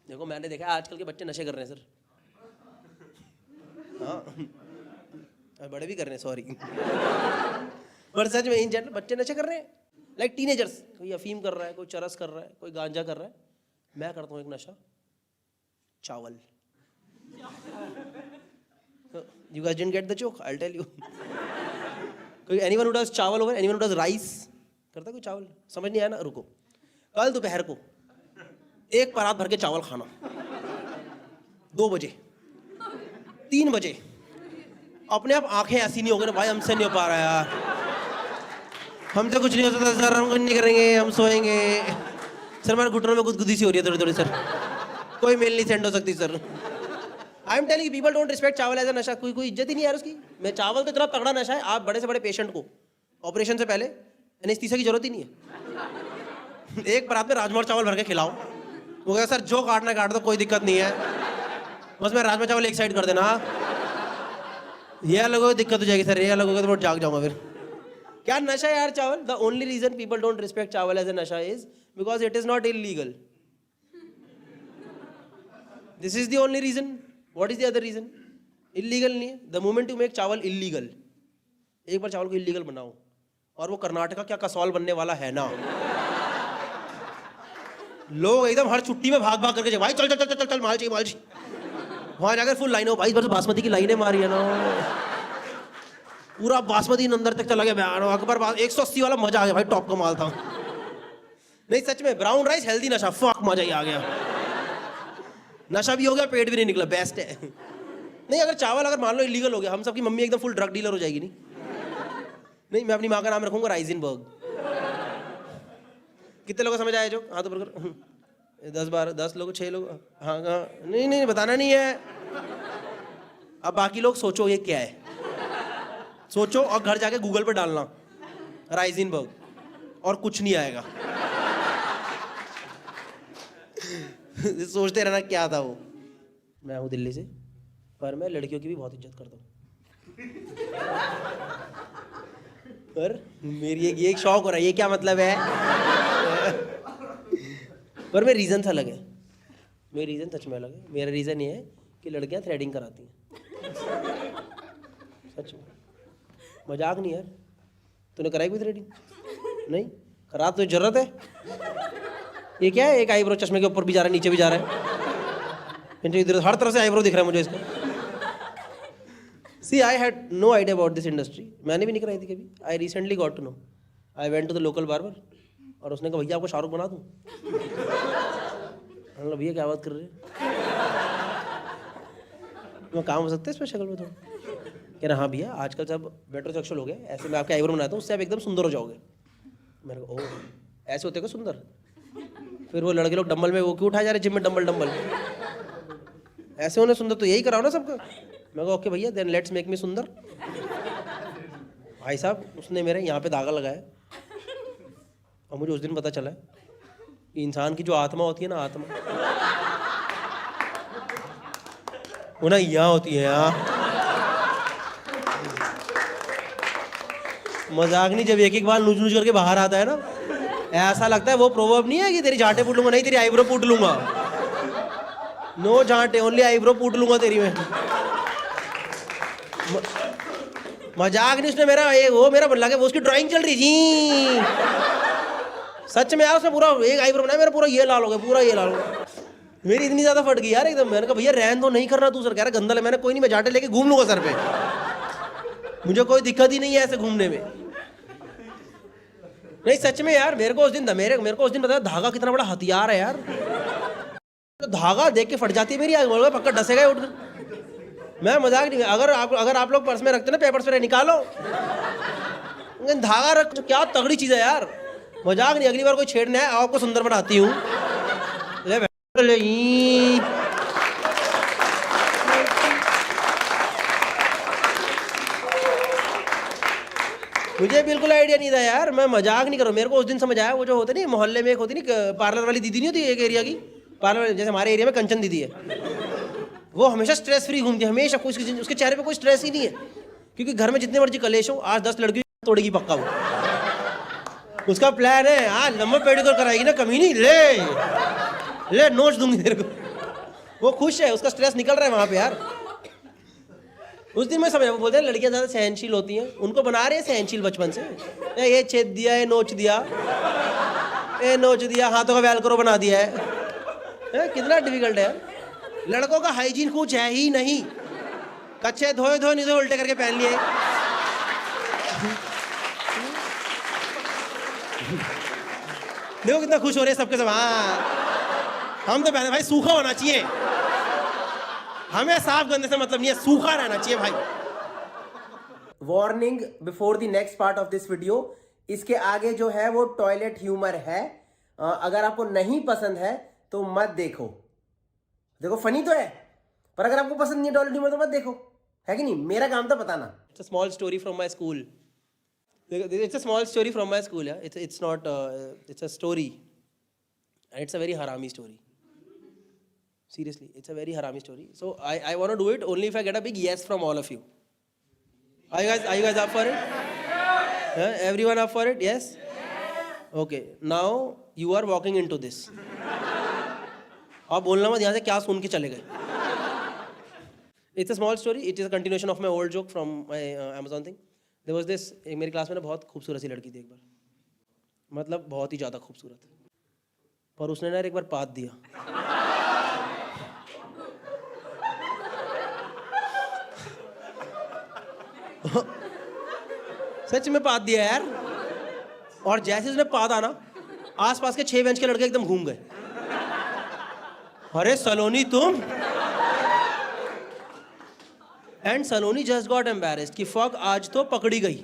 देखो देखो मैंने देखा है आजकल के बच्चे नशे कर रहे हैं सर। हाँ बड़े भी कर रहे हैं, सॉरी। पर सच में इन जनरल बच्चे नशे कर रहे हैं, लाइक टीनेजर्स। कोई अफीम कर रहा है, कोई चरस कर रहा है, कोई गांजा कर रहा है। मैं करता हूँ एक नशा, चावल। You guys didn't get the joke? I'll tell you. कोई anyone who does चावल होगा, anyone who does rice करता है कोई चावल? समझ नहीं आया ना? रुको, कल दोपहर को एक परात भर के चावल खाना, 2 बजे 3 बजे अपने आप आंखें ऐसी नहीं हो गई ना भाई हमसे नहीं हो पा रहा यार, हमसे कुछ नहीं हो सकता सर, हम कुछ नहीं करेंगे, हम सोएंगे सर, हमारे घुटनों में गुदगुदी सी हो रही है थोड़ी थोड़ी सर, कोई मेल नहीं सेंड हो सकती sir. I am telling people don't respect chawal as a नशा। कोई इज्जत ही नहीं यार उसकी। मैं चावल तो इतना तगड़ा नशा है, आप बड़े से बड़े पेशेंट को ऑपरेशन से पहले एनेस्थीसिया की जरूरत ही नहीं है, एक परात में राजमा और चावल भर के खिलाओ, वो कहेगा सर जो काटना काट दो, कोई दिक्कत नहीं है, बस मैं राजमा चावल एक साइड कर देना। ये लोगों को दिक्कत हो जाएगी सर, ये लोगों को तो जाग जाऊंगा फिर। क्या नशा है यार चावल? The only reason people don't respect chawal as a nasha is because it is not illegal. This is the only reason. What is the other reason? Illegal नहीं है। The moment you make chawal illegal, एक बार चावल को इलीगल बनाओ, और वो कर्नाटका क्या कसौल बनने वाला है ना, लोग एकदम हर छुट्टी में भाग भाग करके भाई चल चल चल चल चल माल चाहिए माल चाहिए, वहां जाकर फुल लाइन हो भाई, बस बासमती की लाइनें मारी है ना, पूरा बासमती अंदर तक चला गया बयान, अकबर 180 वाला मजा आ गया भाई, टॉप का माल था। नहीं सच में ब्राउन राइस हेल्दी नशा, फक मजा ही आ गया, नशा भी हो गया, पेट भी नहीं निकला, बेस्ट है। नहीं अगर चावल अगर मान लो इलीगल हो गया, हम सबकी मम्मी एकदम फुल ड्रग डीलर हो जाएगी। नहीं मैं अपनी माँ का नाम रखूंगा राइजनबर्ग। कितने लोगों को समझ आया जो हाथ ऊपर कर? 10 लोग, 6 लोग, हाँ हाँ, नहीं बताना नहीं है। अब बाकी लोग सोचो ये क्या है, सोचो और घर जाके गूगल पे डालना राइजनबर्ग, और कुछ नहीं आएगा। सोचते रहना क्या था वो। मैं हूँ दिल्ली से, पर मैं लड़कियों की भी बहुत इज्जत करता हूँ। पर मेरी एक शौक हो रहा है, ये क्या मतलब है? पर मेरा रीज़न था अलग है, मेरा रीज़न सच में अलग है। मेरा रीज़न ये है कि लड़कियाँ थ्रेडिंग कराती हैं, सच में, मजाक नहीं यार। तूने कराई कोई थ्रेडिंग? नहीं करा, तो जरूरत है। ये क्या है, एक आईब्रो चश्मे के ऊपर भी जा रहा है, नीचे भी जा रहा है, इधर हर तरफ से आईब्रो दिख रहा है मुझे इसका। See, I had no idea about this industry. मैंने भी नहीं कराई थी कभी। I recently got to know. I went to the local barber और उसने कहा भैया आपको शाहरुख बना दूँ? मतलब भैया क्या बात कर रहे हैं? मैं काम हो सकता है इस पर शक्ल में थोड़ा? कह रहा हाँ भैया आजकल सब मेट्रोसेक्सुअल हो गए, ऐसे मैं आपके आईब्रो बनाता हूँ, उससे आप एकदम सुंदर हो जाओगे। मैंने कहा ओह ऐसे होते क्या सुंदर? फिर वो लड़के लोग डंबल में वो क्यों उठाए जा रहे जिम में, डंबल ऐसे होने सुंदर तो यही कराओ ना सबका। मैं कहा ओके भैया देन लेट्स मेक मी सुंदर। भाई साहब उसने मेरे यहाँ पे धागा लगाया, और मुझे उस दिन पता चला कि इंसान की जो आत्मा होती है ना, आत्मा वो ना यहाँ होती है, यहाँ। मजाक नहीं, जब एक बार नूच करके बाहर आता है ना, ऐसा लगता है वो प्रोवर्ब नहीं है कि तेरी झाटे पूट लूंगा, नहीं तेरी आईब्रो पूट लूंगा। नो झाटे, ओनली आईब्रो पूट लूंगा तेरी मैं। मजाक नहीं, उसने मेरा वो मेरा बन लगा, वो उसकी ड्राइंग चल रही थी सच में यार। उसने पूरा एक आईब्रो बनाया, मेरा पूरा ये लाल हो गया, पूरा ये लाल हो गया। मेरी इतनी ज्यादा फट गई यार एकदम। मैंने कहा भैया रहन दो, नहीं करना तू। सर कह रहा गंदा है। मैंने कोई नहीं, मैं झाटे लेके घूम लूंगा सर पे, मुझे कोई दिक्कत ही नहीं है ऐसे घूमने में। नहीं सच में यार, मेरे को उस दिन बताया धागा कितना बड़ा हथियार है यार। तो धागा देख के फट जाती है मेरी आग, पक्का डसेगा उठ कर। मैं मजाक नहीं, अगर आप लोग पर्स में रखते ना, पेपर्स पे निकालो, धागा रख, तो क्या तगड़ी चीज है यार, मजाक नहीं। अगली बार कोई छेड़ना है आपको सुंदर बनाती हूँ। मुझे बिल्कुल आइडिया नहीं था यार, मैं मजाक नहीं कर रहा हूँ। मेरे को उस दिन समझ आया, वो जो होते नहीं मोहल्ले में एक होती नहीं पार्लर वाली दीदी नहीं होती एक एरिया की, पार्लर जैसे हमारे एरिया में कंचन दीदी है, वो हमेशा स्ट्रेस फ्री घूमती है, हमेशा उसके चेहरे पे कोई स्ट्रेस ही नहीं है, क्योंकि घर में जितने मर्जी कलेश हो, आज 10 लड़की तोड़ेगी पक्का वो। उसका प्लान है, हाँ लंबा पेडिक्योर कराएगी ना, कमी नहीं, ले नोच दूंगी तेरे को। वो खुश है, उसका स्ट्रेस निकल रहा है वहां पे यार। उस दिन मैं समझा, वो बोलते हैं लड़कियां ज्यादा सहनशील होती हैं, उनको बना रहे हैं सहनशील बचपन से। ये छेद दिया, ये नोच दिया, ये नोच दिया, हाथों का वेलक्रो बना दिया है। कितना डिफिकल्ट है यार। लड़कों का हाइजीन कुछ है ही नहीं, कच्चे धोए धोए नहीं धोए उल्टे करके पहन लिए। देखो कितना खुश हो रहे हैं सबके सब। हाँ, हम तो पहले भाई सूखा होना चाहिए, हमें साफ गंदे से मतलब नहीं है, सूखा रहना चाहिए भाई। Warning before the next part of this video, इसके आगे जो है वो टॉयलेट ह्यूमर है। अगर आपको नहीं पसंद है तो मत देखो। देखो फनी तो है, पर अगर आपको पसंद नहीं है टॉयलेट ह्यूमर तो मत देखो, है कि नहीं? मेरा काम था बताना। It's a small story from my school. It's a small story from my school. Yeah, it's not. It's a story, and it's a very harami story. Seriously, it's a very harami story. So I want to do it only if I get a big yes from all of you. Are you guys up for it? Everyone up for it? Yes. Okay. Now you are walking into this. आप बोलना मत यहाँ से क्या सुन के चले गए। It's a small story. It is a continuation of my old joke from my Amazon thing. There was this, एक मेरी क्लास में ना बहुत खूबसूरत सी लड़की थी एक बार, मतलब बहुत ही ज़्यादा खूबसूरत, पर उसने ना एक बार पाद दिया। सच में पाद दिया यार। और जैसे उसने पादा ना, आसपास के 6 बेंच के लड़के एकदम घूम गए। अरे सलोनी तुम। And Saloni just got embarrassed कि फक आज तो पकड़ी गई।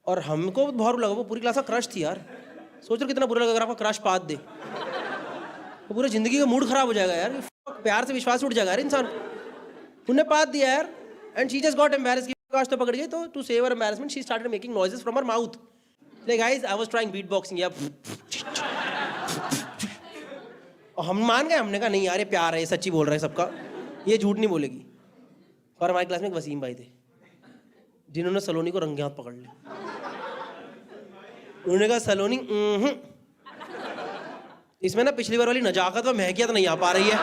और हमको बहुत बुरा लगा, वो पूरी क्लास का क्रश थी यार। सोच रहे कितना बुरा लगा अगर आपका क्रश पाद दे, तो पूरी जिंदगी का मूड खराब हो जाएगा यार। प्यार से विश्वास उठ जाएगा यार इंसान। उन्हें पाद दिया यार, and she just got embarrassed कि आज तो पकड़ गई। तो to save her embarrassment she started making noises from her mouth. Like guys I was trying beat boxing yeah. और हम मान गए, हमने कहा नहीं यार ये प्यार है, ये सच्ची बोल रहा है सबका, ये झूठ नहीं बोलेगी। और हमारी क्लास में एक वसीम भाई थे जिन्होंने सलोनी को रंगे हाथ पकड़ लिया। उन्होंने कहा सलोनी इसमें ना पिछली बार वाली नजाकत व महकियत नहीं आ पा रही है।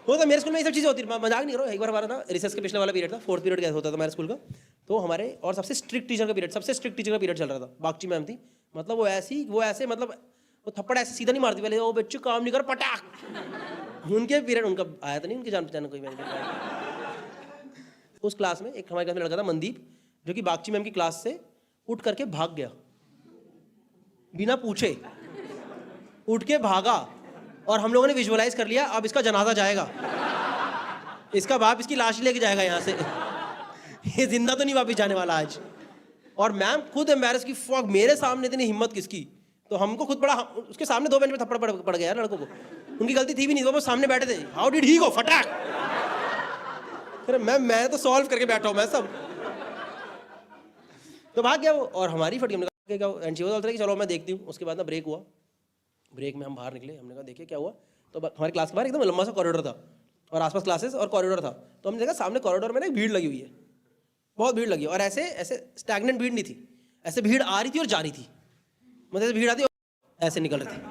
वो तो मेरे स्कूल में ये सब चीज़ें होती है, मजाक नहीं करो। एक बार हमारा ना रिसेस के पिछले वाला पीरियड था, 4th पीरियड होता था हमारे स्कूल का। तो हमारे और सबसे स्ट्रिक्ट टीचर का पीरियड चल रहा था। बागची मैम थी, मतलब वो ऐसे मतलब वो थप्पड़ ऐसे सीधा नहीं मारती, पहले वो बच्चे काम नहीं कर पटाख। उनके पीरियड उनका आया था नहीं, उनके जान पहचान कोई मैम। उस क्लास में एक हमारे क्लास में लड़का था मनदीप, जो कि बागची मैम की क्लास से उठ करके भाग गया बिना पूछे। उठ के भागा और हम लोगों ने विजुअलाइज कर लिया अब इसका जनाजा जाएगा, इसका बाप इसकी लाश लेके जाएगा यहाँ से। ये जिंदा तो नहीं वापस जाने वाला आज। और मैम खुद एम्बैरेस की, फक मेरे सामने इतनी हिम्मत किसकी। तो हमको खुद बड़ा, उसके सामने 2 बेंच में थप्पड़ पड़ गया यार लड़कों को। उनकी गलती थी भी नहीं, वो सामने बैठे थे। हाउ डिड ही गो फटाक। अरे मैं तो सॉल्व करके बैठा हूँ मैं सब। तो भाग गया वो और हमारी फट गई। हमने कहा एंड शी वाज ऑल्सो कि चलो मैं देखती हूँ। उसके बाद ना ब्रेक हुआ, ब्रेक में हम बाहर निकले। हमने कहा देखिए क्या हुआ। तो हमारी क्लास के बाहर एकदम लंबा सा कॉरिडोर था और आसपास क्लासेस और कॉरिडोर था। तो हमने देखा सामने कॉरिडोर में ना एक भीड़ लगी हुई है, बहुत भीड़ लगी। और ऐसे स्टैग्नेंट भीड़ नहीं थी, ऐसे भीड़ आ रही थी और जा रही थी। मतलब ऐसे भीड़ आती और ऐसे निकल रही थी,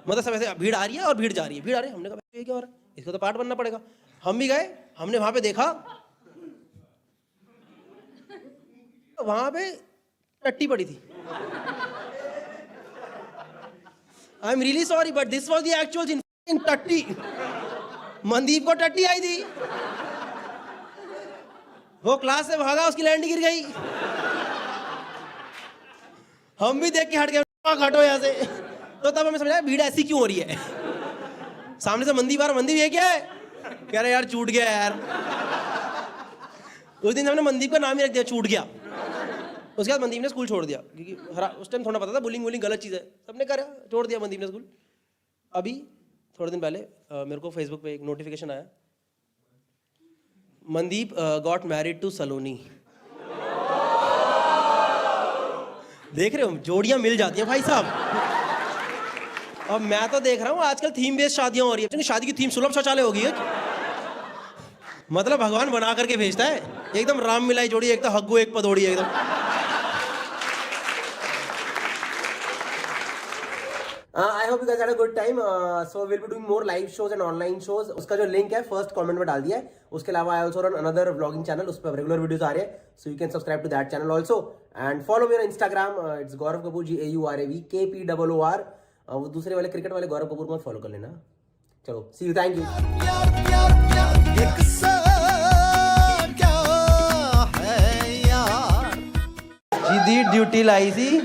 मतलब सब ऐसे भीड़ आ रही है और भीड़ जा रही है, भीड़ आ रही है। हमने कहा ये क्या हो रहा है, इसको तो पार्ट बनना पड़ेगा। हम भी गए, हमने वहां पे देखा, वहां पे टट्टी पड़ी थी। I am really sorry but this was the actual in टट्टी। मनदीप को टट्टी आई थी, वो क्लास से भागा, उसकी लैंड गिर गई। हम भी देख के हट गए, हटो यहाँ से। तो तब हमें समझा भीड़ ऐसी क्यों हो रही है। सामने से मंदीप आ रहा, मंदीप ये क्या है, कह रहे यार छूट गया यार। उस दिन हमने मंदीप का नाम ही रख दिया, छूट गया। उसके बाद मंदीप ने स्कूल छोड़ दिया, क्योंकि उस टाइम थोड़ा पता था बुलिंग वुलिंग गलत चीज़ है, सबने करा, छोड़ दिया मंदीप ने स्कूल। अभी थोड़े दिन पहले मेरे को फेसबुक पे एक नोटिफिकेशन आया, मनदीप गॉट मैरिड टू सलोनी। देख रहे हो, जोड़ियां मिल जाती हैं भाई साहब। अब मैं तो देख रहा हूँ आजकल थीम बेस्ड शादियां हो रही है। शादी की थीम सुलभ शौचालय होगी है, मतलब भगवान बना करके भेजता है। एकदम राम मिलाई जोड़ी, एक तो हग्गू एक पदोड़ी एकदम। I hope you guys had a good time. So will be doing more live shows and online shows. उसका जो लिंक है फर्स्ट कमेंट में डाल दिया है. उसके अलावा I also run another vlogging channel, उस पर रेगुलर वीडियोस आ रहे हैं. So you can subscribe to that channel also and follow me on Instagram. It's Gaurav Kapoor GAURAV KPOOR. वो दूसरे वाले क्रिकेट वाले गौरव कपूर को मत फॉलो कर लेना. चलो सी यू, थैंक यू. ਜਿਹਦੀ ਡਿਊਟੀ ਲਾਈ ਸੀ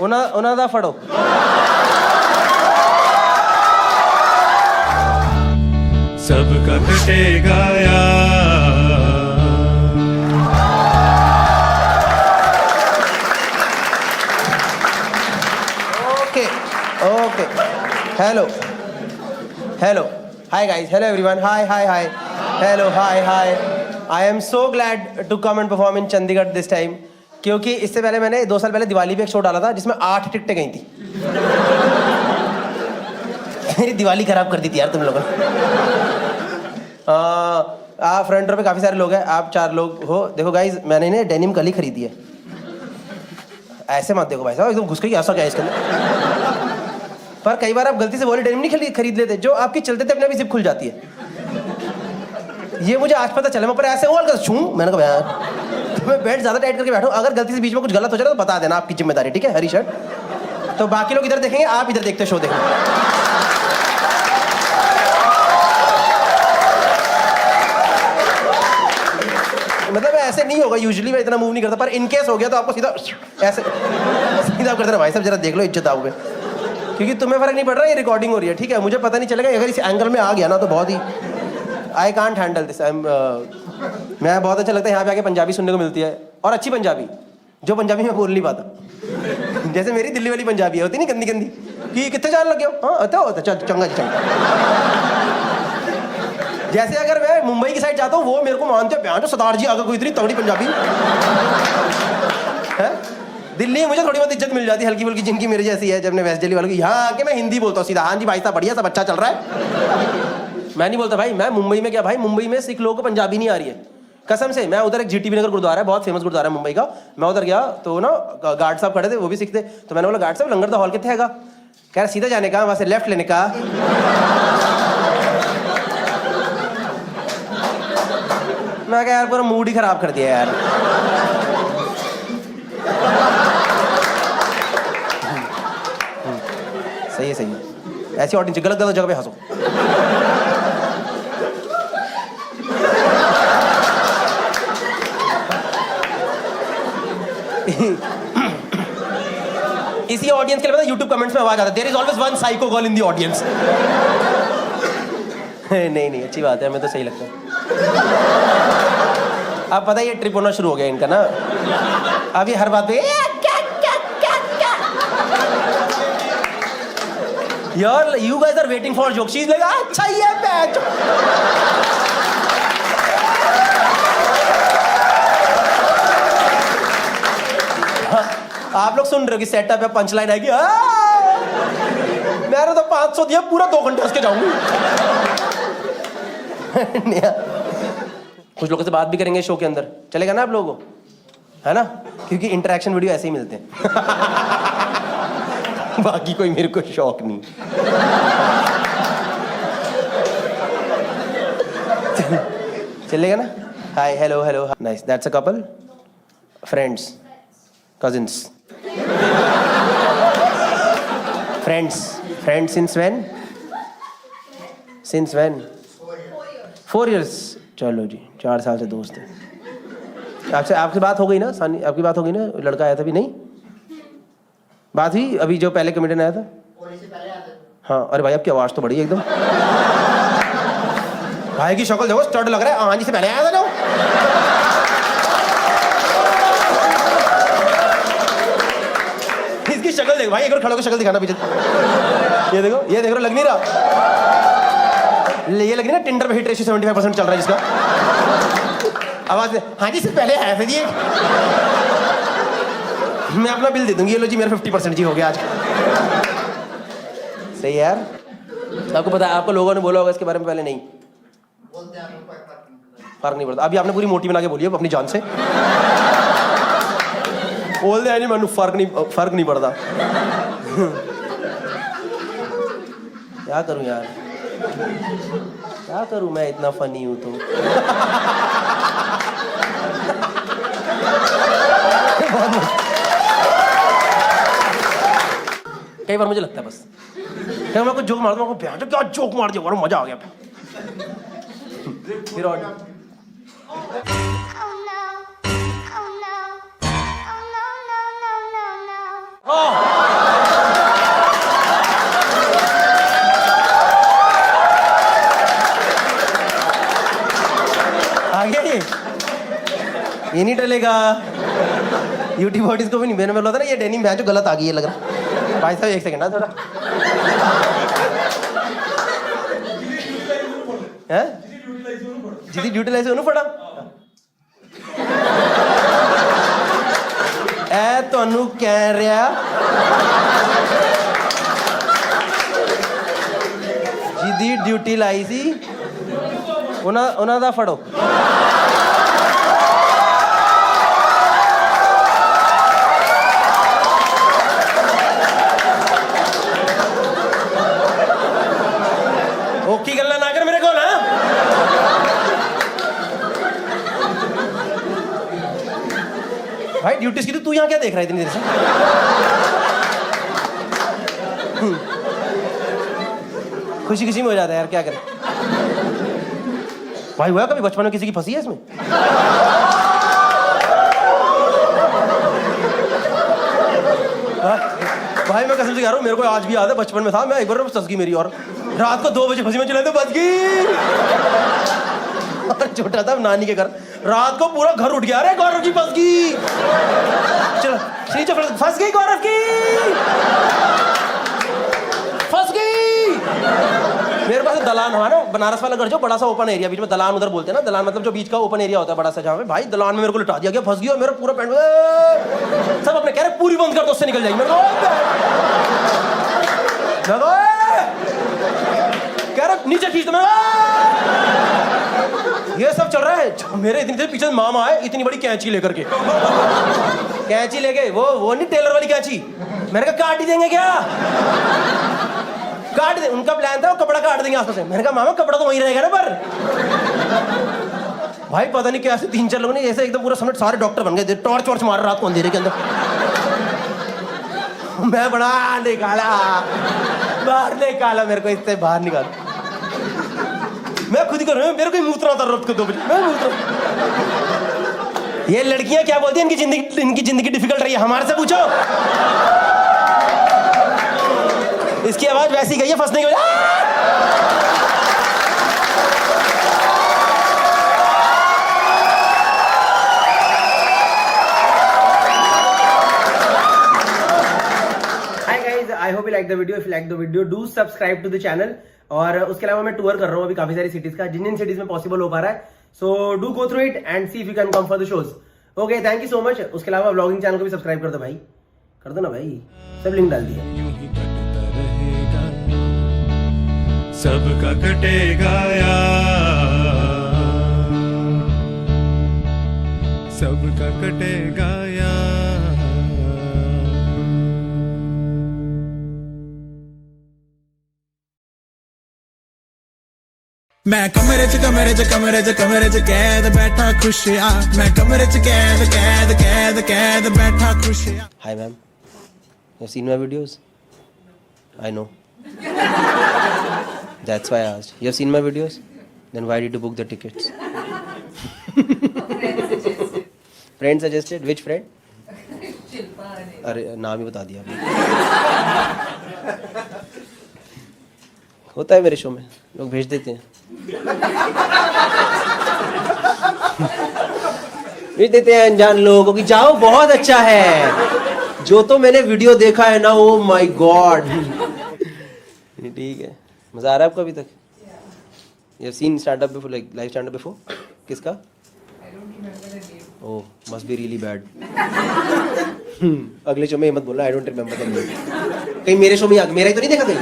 ਉਹਨਾਂ ਦਾ ਫੜੋ. सबका कटेगा okay okay. Hello hello hi guys. Hello everyone. Hi hi hi. Hello hi hi. I am so glad to come and perform in Chandigarh this time, क्योंकि इससे पहले मैंने 2 साल पहले दिवाली पे एक शो डाला था जिसमें 8 टिकटें गई थी. मेरी दिवाली खराब कर दी थी यार तुम लोगों ने. आप फ्रंट रो पे काफ़ी सारे लोग हैं, आप 4 लोग हो. देखो गाइज, मैंने इन्हें डेनिम कल ही खरीदी है. ऐसे मत देखो भाई साहब, एकदम घुस के ऐसा क्या है इसके अंदर. पर कई बार आप गलती से वो वाली डेनिम नहीं खरीद लेते जो आपकी चलते थे अपने भी जिप खुल जाती है. ये मुझे आज पता चला. मैं पर ऐसे और छूं, मैंने कहा यार तो मैं बेल्ट ज़्यादा टाइट करके बैठूं. अगर गलती से बीच में कुछ गलत हो जाए तो बता देना, आपकी जिम्मेदारी. ठीक है. हरी शर्ट. तो बाकी लोग इधर देखेंगे, आप इधर देखते शो देखेंगे. मतलब ऐसे नहीं होगा यूजुअली, मैं इतना मूव नहीं करता, पर इन केस हो गया तो आपको सीधा ऐसे सीधा कर देना. भाई साहब जरा देख लो, इज्जत आओगे, क्योंकि तुम्हें फर्क नहीं पड़ रहा. ये रिकॉर्डिंग हो रही है, ठीक है. मुझे पता नहीं चलेगा अगर इस एंगल में आ गया ना तो बहुत ही आई कांट हैंडल दिस. मैं बहुत अच्छा लगता है यहाँ पे आके पंजाबी सुनने को मिलती है, और अच्छी पंजाबी, जो पंजाबी में बोल नहीं पाता. जैसे मेरी दिल्ली वाली पंजाबी होती नहीं गंदी गंदी कि कितने जान लगे हो. हाँ होता चल चंगा जी चंगा. जैसे अगर मैं मुंबई की साइड जाता हूँ वो मेरे को मानते हैं बयान सरदार जी आगे कोई इतनी तगड़ी पंजाबी है. दिल्ली में मुझे थोड़ी बहुत इज्जत मिल जाती है हल्की फुल्की, जिनकी मेरे जैसी है. जब मैं वेस्ट दिल्ली वालों की यहाँ आके मैं हिंदी बोलता हूँ सीधा. हाँ जी भाई साहब बढ़िया, सब अच्छा चल रहा है. मैं नहीं बोलता भाई. मैं मुंबई में क्या भाई, मुंबई में सिख लोगों को पंजाबी नहीं आ रही है कसम से. मैं उधर एक GTB नगर गुरुद्वारा है, बहुत फेमस गुरुद्वारा है मुंबई का. मैं उधर गया तो ना गार्ड साहब खड़े थे, वो भी सिख थे. तो मैंने बोला गार्ड साहब लंगर द हॉल कितने हैगा. कह रहा सीधा जाने का, वहाँ से लेफ्ट लेने का. मैं कहा यार पूरा मूड ही खराब कर दिया यार. सही है सही है. ऐसी ऑडियंस गलत गलत जगह पे हंसो. इसी ऑडियंस के लिए पता YouTube कमेंट्स में आवाज आता है, there is always one psycho girl in the audience. नहीं अच्छी बात है, हमें तो सही लगता है. अब पता है ये ट्रिप होना शुरू हो गया इनका ना. अभी हर बात पे यार you guys are waiting for joke. She is like अच्छा ही है बैच. आप लोग सुन रहे हो कि सेटअप है, पंच लाइन आएगी. मैंने तो 500 दिया, पूरा 2 घंटे हंस के जाऊंगी. कुछ लोगों से बात भी करेंगे शो के अंदर, चलेगा ना आप लोगों को, है ना, क्योंकि इंटरेक्शन वीडियो ऐसे ही मिलते हैं. बाकी कोई मेरे को शौक नहीं. चलेगा ना. Hi hello hello nice. That's a couple, friends, cousins, friends since when 4 years. चलो जी 4 साल से दोस्त हैं. आपसे बात हो गई ना सानी, आपकी बात हो गई ना. लड़का आया था भी नहीं, बात हुई अभी जो पहले कमेडियन आया था. हाँ अरे भाई आपकी आवाज तो बड़ी है एकदम. भाई की शक्ल देखो, स्टड लग रहा है. हाँ जी से पहले आया था जो. इसकी शक्ल देखो भाई, एक बार खड़े होकर शक्ल दिखाना पीछे. ये देखो लग नहीं रहा. ये लग रही ना टिंडर पे हिट रेशियो 75% चल रहा है जिसका. आवाज हाँ जी से पहले आया था जी. मैं अपना बिल दे दूंगी. ये लो जी मेरा 50% जी हो गया आज. सही है यार. आपको पता है, आपको लोगों ने बोला होगा इसके बारे में पहले. नहीं फर्क नहीं पड़ता. अभी आपने पूरी मोटी बना के बोली अपनी जान से. बोल दे नहीं, मैं फर्क नहीं पड़ता. क्या करूं यार, क्या करूं, मैं इतना फनी हूं तो। कई बार मुझे लगता है बस कई बार मैं कुछ जोक मार दूं, क्या जोक मार दिया और मजा आ गया फिर। और आगे ये नहीं टलेगा, यूट्यूब बॉडीज को भी नहीं। मैंने बोला था ना ये डेनिम जो गलत आ गई है लग रहा। भाई साहब एक सेकंड ना थोड़ा है जिदी ड्यूटी से पड़ा ऐ ਤੁਹਾਨੂੰ ਕਹਿ ਰਿਹਾ ਜਿਹਦੀ ਡਿਊਟੀ ਲਾਈ ਸੀ ਉਹਨਾਂ ਦਾ ਫੜੋ। ओकी गल्ला ना कर मेरे को ना। भाई ड्यूटीज की तो तू यहाँ क्या देख रहा है इतनी देर से? खुशी खुशी में हो जाता है यार, क्या करें। भाई हुआ कभी बचपन में किसी की फंसी है इसमें? भाई मैं कसम से कह रहा हूँ, मेरे को आज भी याद है बचपन में था, मैं एक बार फंस गई मेरी, और रात को 2 बजे फंसी में चले तो बच गई। छोटा था नानी के घर, रात को पूरा घर उठ गया, अरे गौरव की फंस गई। चलो फंस गई गौरव की, फंस गई। मेरे पास दलान हुआ ना, बनारस वाला घर जो बड़ा सा ओपन एरिया, बीच में दलान उधर बोलते हैं ना, दलान मतलब जो बीच का ओपन एरिया होता है बड़ा सा, जहाँ पे भाई दलान में मेरे को लिटा दिया गया, फंस गया मेरा पूरा पैंट। सब अपने कह रहे पूरी बंद कर दो, उससे निकल जाएगी। मैं कह रहा नीचे खींच दो, ये सब चल रहा है। मेरे इतनी देर पीछे मामा आए इतनी बड़ी कैंची लेकर के, कैंची लेके, वो नहीं टेलर वाली कैंची। मैंने कहा काट ही देंगे क्या? काट दे, उनका प्लान था वो कपड़ा काट देंगे आसपास से। मैंने कहा मामा कपड़ा तो वहीं रहेगा ना पर। भाई पता नहीं कैसे 3-4 लोगों ने ऐसे एकदम पूरा समेट सारे डॉक्टर बन गए, टॉर्च वॉर्च मार रात को अंधेरे के अंदर। मैं बड़ा निकाला, बाहर निकाला, मेरे को इससे बाहर निकाला। मैं खुद ही कर रहा हूँ, मेरे को ही मूत्रा था रात को 2 बजे, मैं मूत्रा। ये लड़कियां क्या बोलती हैं, इनकी जिंदगी डिफिकल्ट रही है, हमारे से पूछो। इसकी आवाज वैसी गई है फंसने की वजह। Hi guys, I hope you like the video. If you like the video, do subscribe to the channel. और उसके अलावा मैं टूर कर रहा हूँ अभी काफी सारी सिटीज का, जिन सिटीज में पॉसिबल हो पा रहा है। So do go through it and see if you can come for the shows. Okay, thank you so much. उसके अलावा व्लॉगिंग चैनल को भी सब्सक्राइब कर दो भाई, कर दो ना भाई, सब लिंक डाल दिया। यूं ही कटता रहेगा, सबका कटेगा यार, सबका कटेगा यार। मैं कमरे च कैद बैठा खुशिया, मैं कमरे च कैद बैठा खुशिया। Hi ma'am, you've seen my videos? I know. That's why I asked. You've seen my videos? Then why did you book the tickets? Friend suggested? Which friend? अरे नाम ही बता दिया। होता है मेरे शो में, लोग भेज देते हैं। भेज देते हैं अनजान लोगों को कि जाओ बहुत अच्छा है। जो तो मैंने वीडियो देखा है ना, ओ माय गॉड। ठीक है, मजा आ रहा है आपको अभी तक? You seen stand up before, like live stand up before? किसका? ओह, मस्ट बी रियली बैड। अगले शो में मत बोलना I don't remember the name. कहीं मेरे शो में मेरा ही तो नहीं देखा कहीं?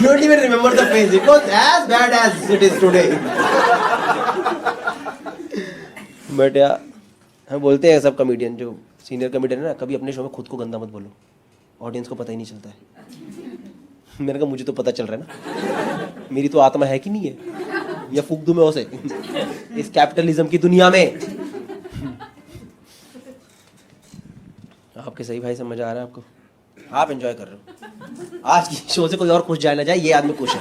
Don't even remember the face. It was as bad as it is today. But yeah, हम बोलते हैं सब कॉमेडियन जो सीनियर कॉमेडियन है ना, कभी अपने शो में खुद को गंदा मत बोलो, ऑडियंस को पता ही नहीं चलता है। मैंने कहा मुझे तो पता चल रहा है ना, मेरी तो आत्मा है कि नहीं है, या फूक दूं मैं उसे इस कैपिटलिज्म की दुनिया में। आपके सही भाई से मजा आ रहा है आपको, आप एंजॉय कर रहे हो। आज की शो से कोई और खुश जाए ना जाए, ये आदमी खुश है,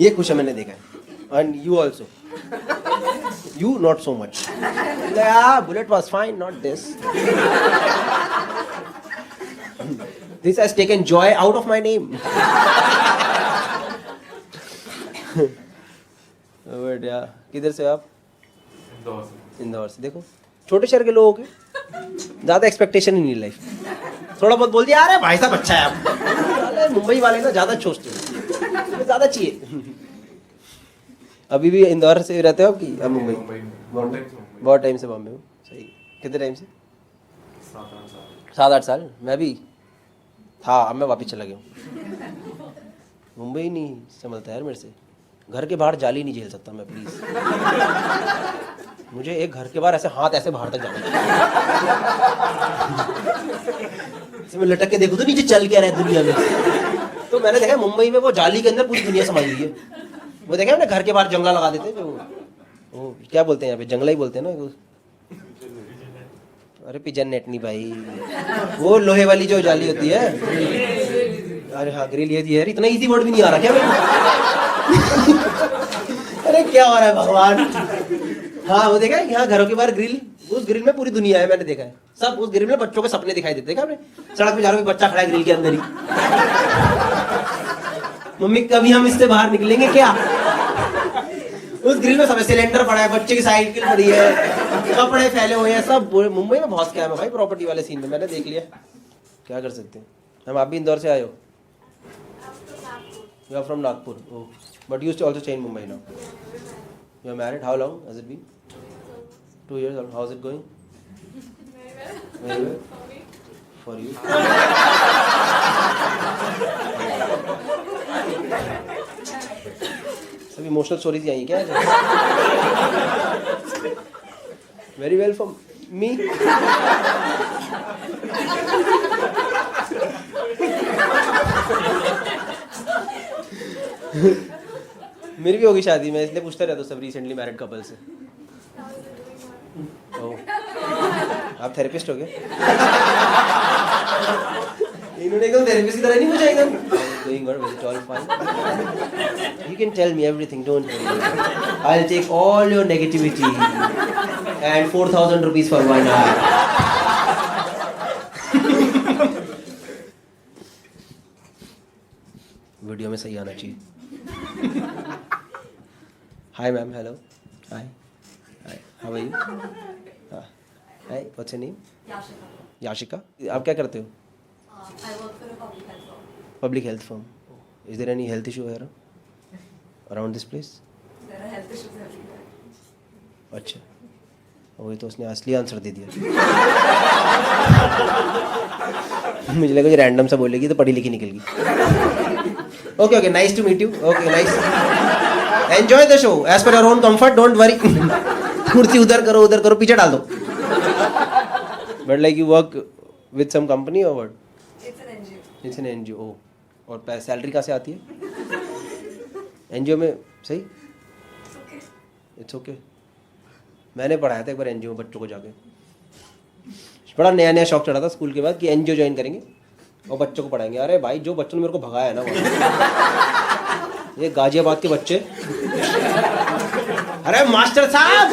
ये खुश है, मैंने देखा है। And you also, you not so much. Yeah, bullet was fine, not this. This has taken joy out of my name. But yeah, किधर से आप? इंदौर से। देखो छोटे शहर के लोगों के ज्यादा एक्सपेक्टेशन ही नहीं लाइफ, थोड़ा बहुत बोल दिया, अरे भाई साहब अच्छा है आप। मुंबई वाले ना ज्यादा सोचते हैं, ज्यादा चाहिए। अभी भी इंदौर से रहते हो आप कि अब मुंबई? बहुत टाइम से बॉम्बे हूँ। सही, कितने टाइम से? 7-8 साल। मैं भी था, अब मैं वापस चला गया हूँ। मुंबई नहीं संभलता यार मेरे से, घर के बाहर जाली नहीं झेल सकता मैं, प्लीज। मुझे एक घर के बाहर ऐसे हाथ ऐसे बाहर तक जाना मैं लटक के देखूँ तो नीचे चल क्या रहा है दुनिया में। तो मैंने देखा मुंबई में वो जाली के अंदर पूरी दुनिया समाई हुई है। वो देखा हमने घर के बाहर जंगला लगा देते हैं, वो क्या बोलते हैं यहाँ पे, जंगला ही बोलते हैं ना। अरे पिजन नेट नहीं भाई, वो लोहे वाली जो जाली होती है। अरे हाँ ग्रिल, ये यार इतना इजी वर्ड भी नहीं आ रहा क्या मेरे? अरे क्या हो रहा है भगवान। हाँ वो देखा है यहाँ घरों के बाहर ग्रिल, उस ग्रिल में पूरी दुनिया है, मैंने देखा है सब। उस ग्रिल में बच्चों के सपने दिखाई देते हैं। आपने सड़क पे जा रहे हो, बच्चा खड़ा है ग्रिल के अंदर ही। मम्मी कभी हम इससे बाहर निकलेंगे क्या? उस ग्रिल में सब सिलेंडर पड़ा है, बच्चे की साइकिल पड़ी है, कपड़े फैले हुए हैं सब। मुंबई में बहुत स्कैम है भाई प्रॉपर्टी वाले सीन में, मैंने देख लिया। क्या कर सकते हैं हम। आप भी इंदौर से आए हो? You are from Nagpur. Oh, but you also stay in Mumbai now. You are married? How long has it been? 2 years. How is it going? Very well. For you. सब इमोशनल स्टोरीज आई क्या? Very well for me. मेरी भी होगी शादी, मैं इसलिए पूछता रहता हूँ सब रिसेंटली मैरिड कपल से। आप थेरेपिस्ट हो गए? इन्होंने एकदम थेरेपिस्ट की तरह नहीं पूछा एकदम। Going good, it's all fine. You can tell me everything, don't worry. I'll take all your negativity and 4,000 rupees for 1 hour. Video में सही आना चाहिए। Hi ma'am, hello. Hi. Hi. How are you? Hi. What's your name? Yashika. आप क्या करते हो? I work for a public health firm. Public health firm. Is there any health issue here around this place? There are health issues everywhere. अच्छा, वही तो उसने असली answer दे दिया। मुझे लगा जो रैंडम सा बोलेगी तो पढ़ी लिखी निकल गई। Okay okay, nice to meet you. Okay nice, enjoy the show as per your own comfort, don't worry. कुर्सी उधर करो, पीछे डाल दो। But like you work with some company और what? It's an NGO. It's an NGO. और salary कहाँ से आती है एनजीओ में? सही, It's okay. It's okay. मैंने पढ़ाया था एक बार एनजीओ में बच्चों को जाके, बड़ा नया नया शौक चढ़ा था स्कूल के बाद कि एनजीओ ज्वाइन करेंगे और बच्चों को पढ़ाएंगे। अरे भाई जो बच्चों ने मेरे को भगाया है ना वो ये गाजियाबाद के बच्चे। अरे मास्टर साहब,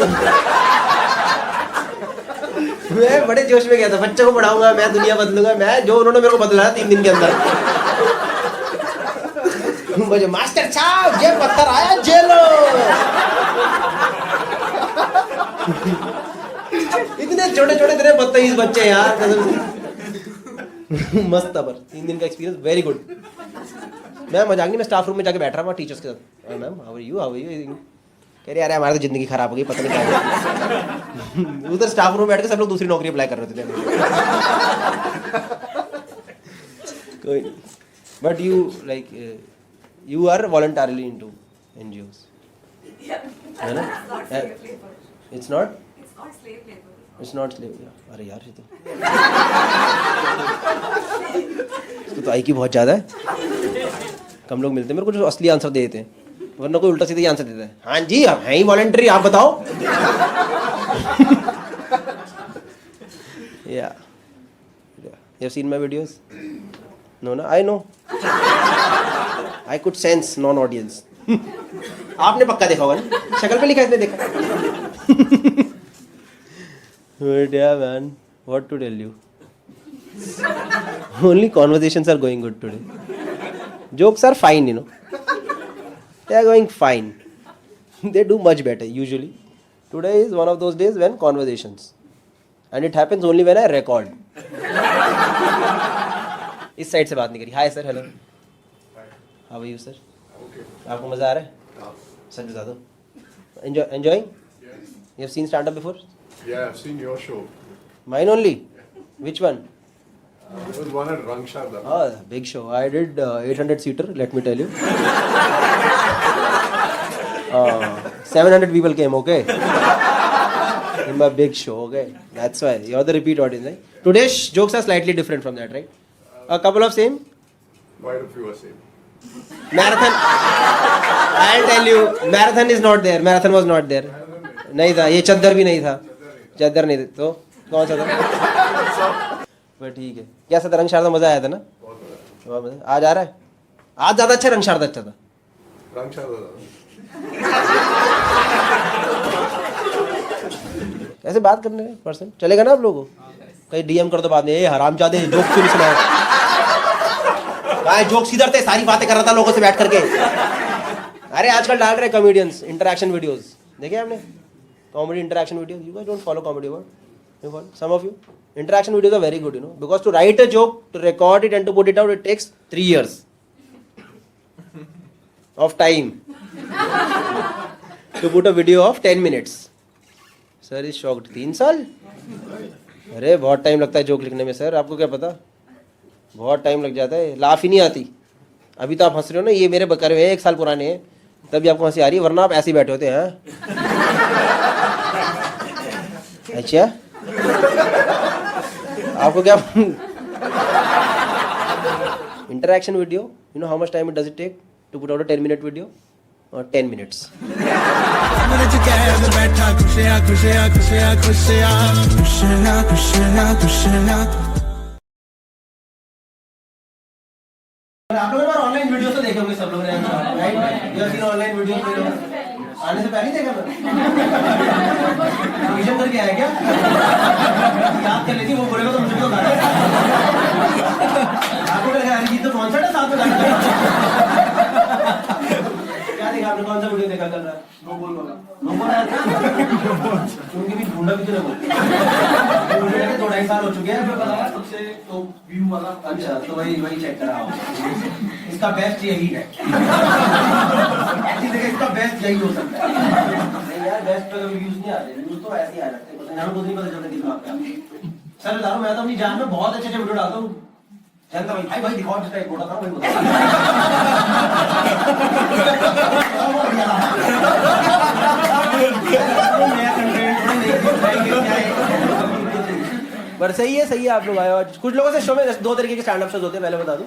मैं बड़े जोश में गया था, बच्चों को पढ़ाऊंगा मैं, दुनिया बदलूंगा मैं, जो उन्होंने मेरे को बदला 3 दिन के अंदर। मुझे मास्टर साहब ये पत्थर आया जेलो। इतने छोटे छोटे तेरे बदतमीज बच्चे यार, मस्त था। पर 3 दिन का एक्सपीरियंस वेरी गुड। मैं मजाक नहीं, मैं स्टाफ रूम में जाके बैठ रहा था टीचर्स के साथ। मैम हाउ आर यू कह रहे यार हमारी तो जिंदगी खराब हो गई, पता नहीं क्या। उधर स्टाफ रूम में बैठ के सब लोग दूसरी नौकरी अप्लाई कर रहे थे। कोई, but you like you are voluntarily into NGOs, Yeah. है ना? Not seriously, but it's not it's not not slave labor. It's not slave. अरे यार ये तो आई की बहुत ज़्यादा है। कम लोग मिलते हैं मेरे को जो असली आंसर दे देते हैं, वरना कोई उल्टा सीधा ही आंसर देता है। हाँ जी आप हैं ही वॉलंटरी, आप बताओ। या you have seen my videos? No ना, I know, I could sense non audience. आपने पक्का देखा होगा ना, शक्ल पे लिखा है, इसने देखा। But yeah man, what to tell you? Only conversations are going good today. Jokes are fine, you know. They are going fine. They do much better usually. Today is one of those days when conversations. And it happens only when I record. इस side से बात नहीं करी। Hi sir, hello, how are you sir? आपको मज़ा आ रहा है? Sir बता दो। Enjoying? You have seen stand up before? Yeah, I've seen your show. Mine only? Which one? There was one at Rangshada. Oh, big show. I did 800 seater, let me tell you. 700 people came, okay? In my big show, okay? That's why. You're the repeat audience, right? Today's jokes are slightly different from that, right? A couple of same? Quite a few are same. Marathon. I'll tell you, marathon is not there. Marathon was not there. नहीं था, ये चद्दर भी नहीं था, चद्दर नहीं था, तो कौन सा था? पर ठीक है। कैसा था रंग शारदा? मजा आया था ना? बहुत मजा। आज आ रहा है? आज ज्यादा अच्छा, रंग शारदा अच्छा था। Rangshada. ऐसे बात करने पर्सन चलेगा ना आप लोगों को? कहीं डीएम कर दो बाद में, ए हरामजादे जोक क्यों नहीं सुनाए? जोक सीधर थे, सारी बातें कर रहा था लोगों से बैठ करके। अरे आजकल डाल रहे कॉमेडियंस इंटरेक्शन वीडियोस, देखे आपने? Comedy interaction videos. You guys don't follow comedy, what? You follow? Some of you. Interaction videos are very good, you know, because to write a joke, to record it and to put it out, it takes 3 years of time. To put a video of 10 minutes. Sir is shocked. 3 साल? अरे बहुत time लगता है joke लिखने में sir, आपको क्या पता? बहुत टाइम लग जाता है, लाफ ही नहीं आती। अभी तो आप हंस रहे हो ना, ये मेरे बकरे हुए 1 साल पुराने हैं, तभी आपको हंसी आ रही है, वरना आप ऐसे ही बैठे होते हैं। अच्छा, आपको क्या? Interaction video, you know how much time it does it take to put out a 10-minute video? 10 minutes. कमरे च कैद बैठा खुशियां खुशियां खुशियां खुशियां खुशियां खुशियां खुशियां। आप लोगों ने ऑनलाइन वीडियो तो देखे होंगे सब लोगों ने, right? You have scene online video? आने से पहले ही देखा मैं। रिवीजन करके आया क्या? याद कर लेती, वो बोलेगा तो मुझे तो गाना। आपको लगा अरिजीत तो कॉन्सर्ट है साथ में गाना। क्या देखा आपने? कौन सा वीडियो देखा कल रात? नो बोल वाला। नो बोल आया था? उनकी भी ढूंढा भी तो ना बोल। 2-2.5 साल हो चुके हैं। सबसे तो व्यू वाला। अच्छा, तो वही चेक करा। इसका बेस्ट यही है। ऐसी जगह इसका बेस्ट यही हो सकता है। नहीं यार, बेस्ट पे कभी व्यूज नहीं आते, व्यूज तो ऐसे ही आ जाते हैं। पता नहीं, खुद नहीं पता चलता कितना आता है। सर बता रहा हूँ, मैं तो अपनी जान में बहुत अच्छे वीडियो डालता हूँ। चलता भाई दिखाओ जिस टाइप बोला था वही बोला। पर सही है आप लोग आए। और कुछ लोगों से शो में 2 तरीके के स्टैंड अप शोज होते हैं, पहले बता दूं।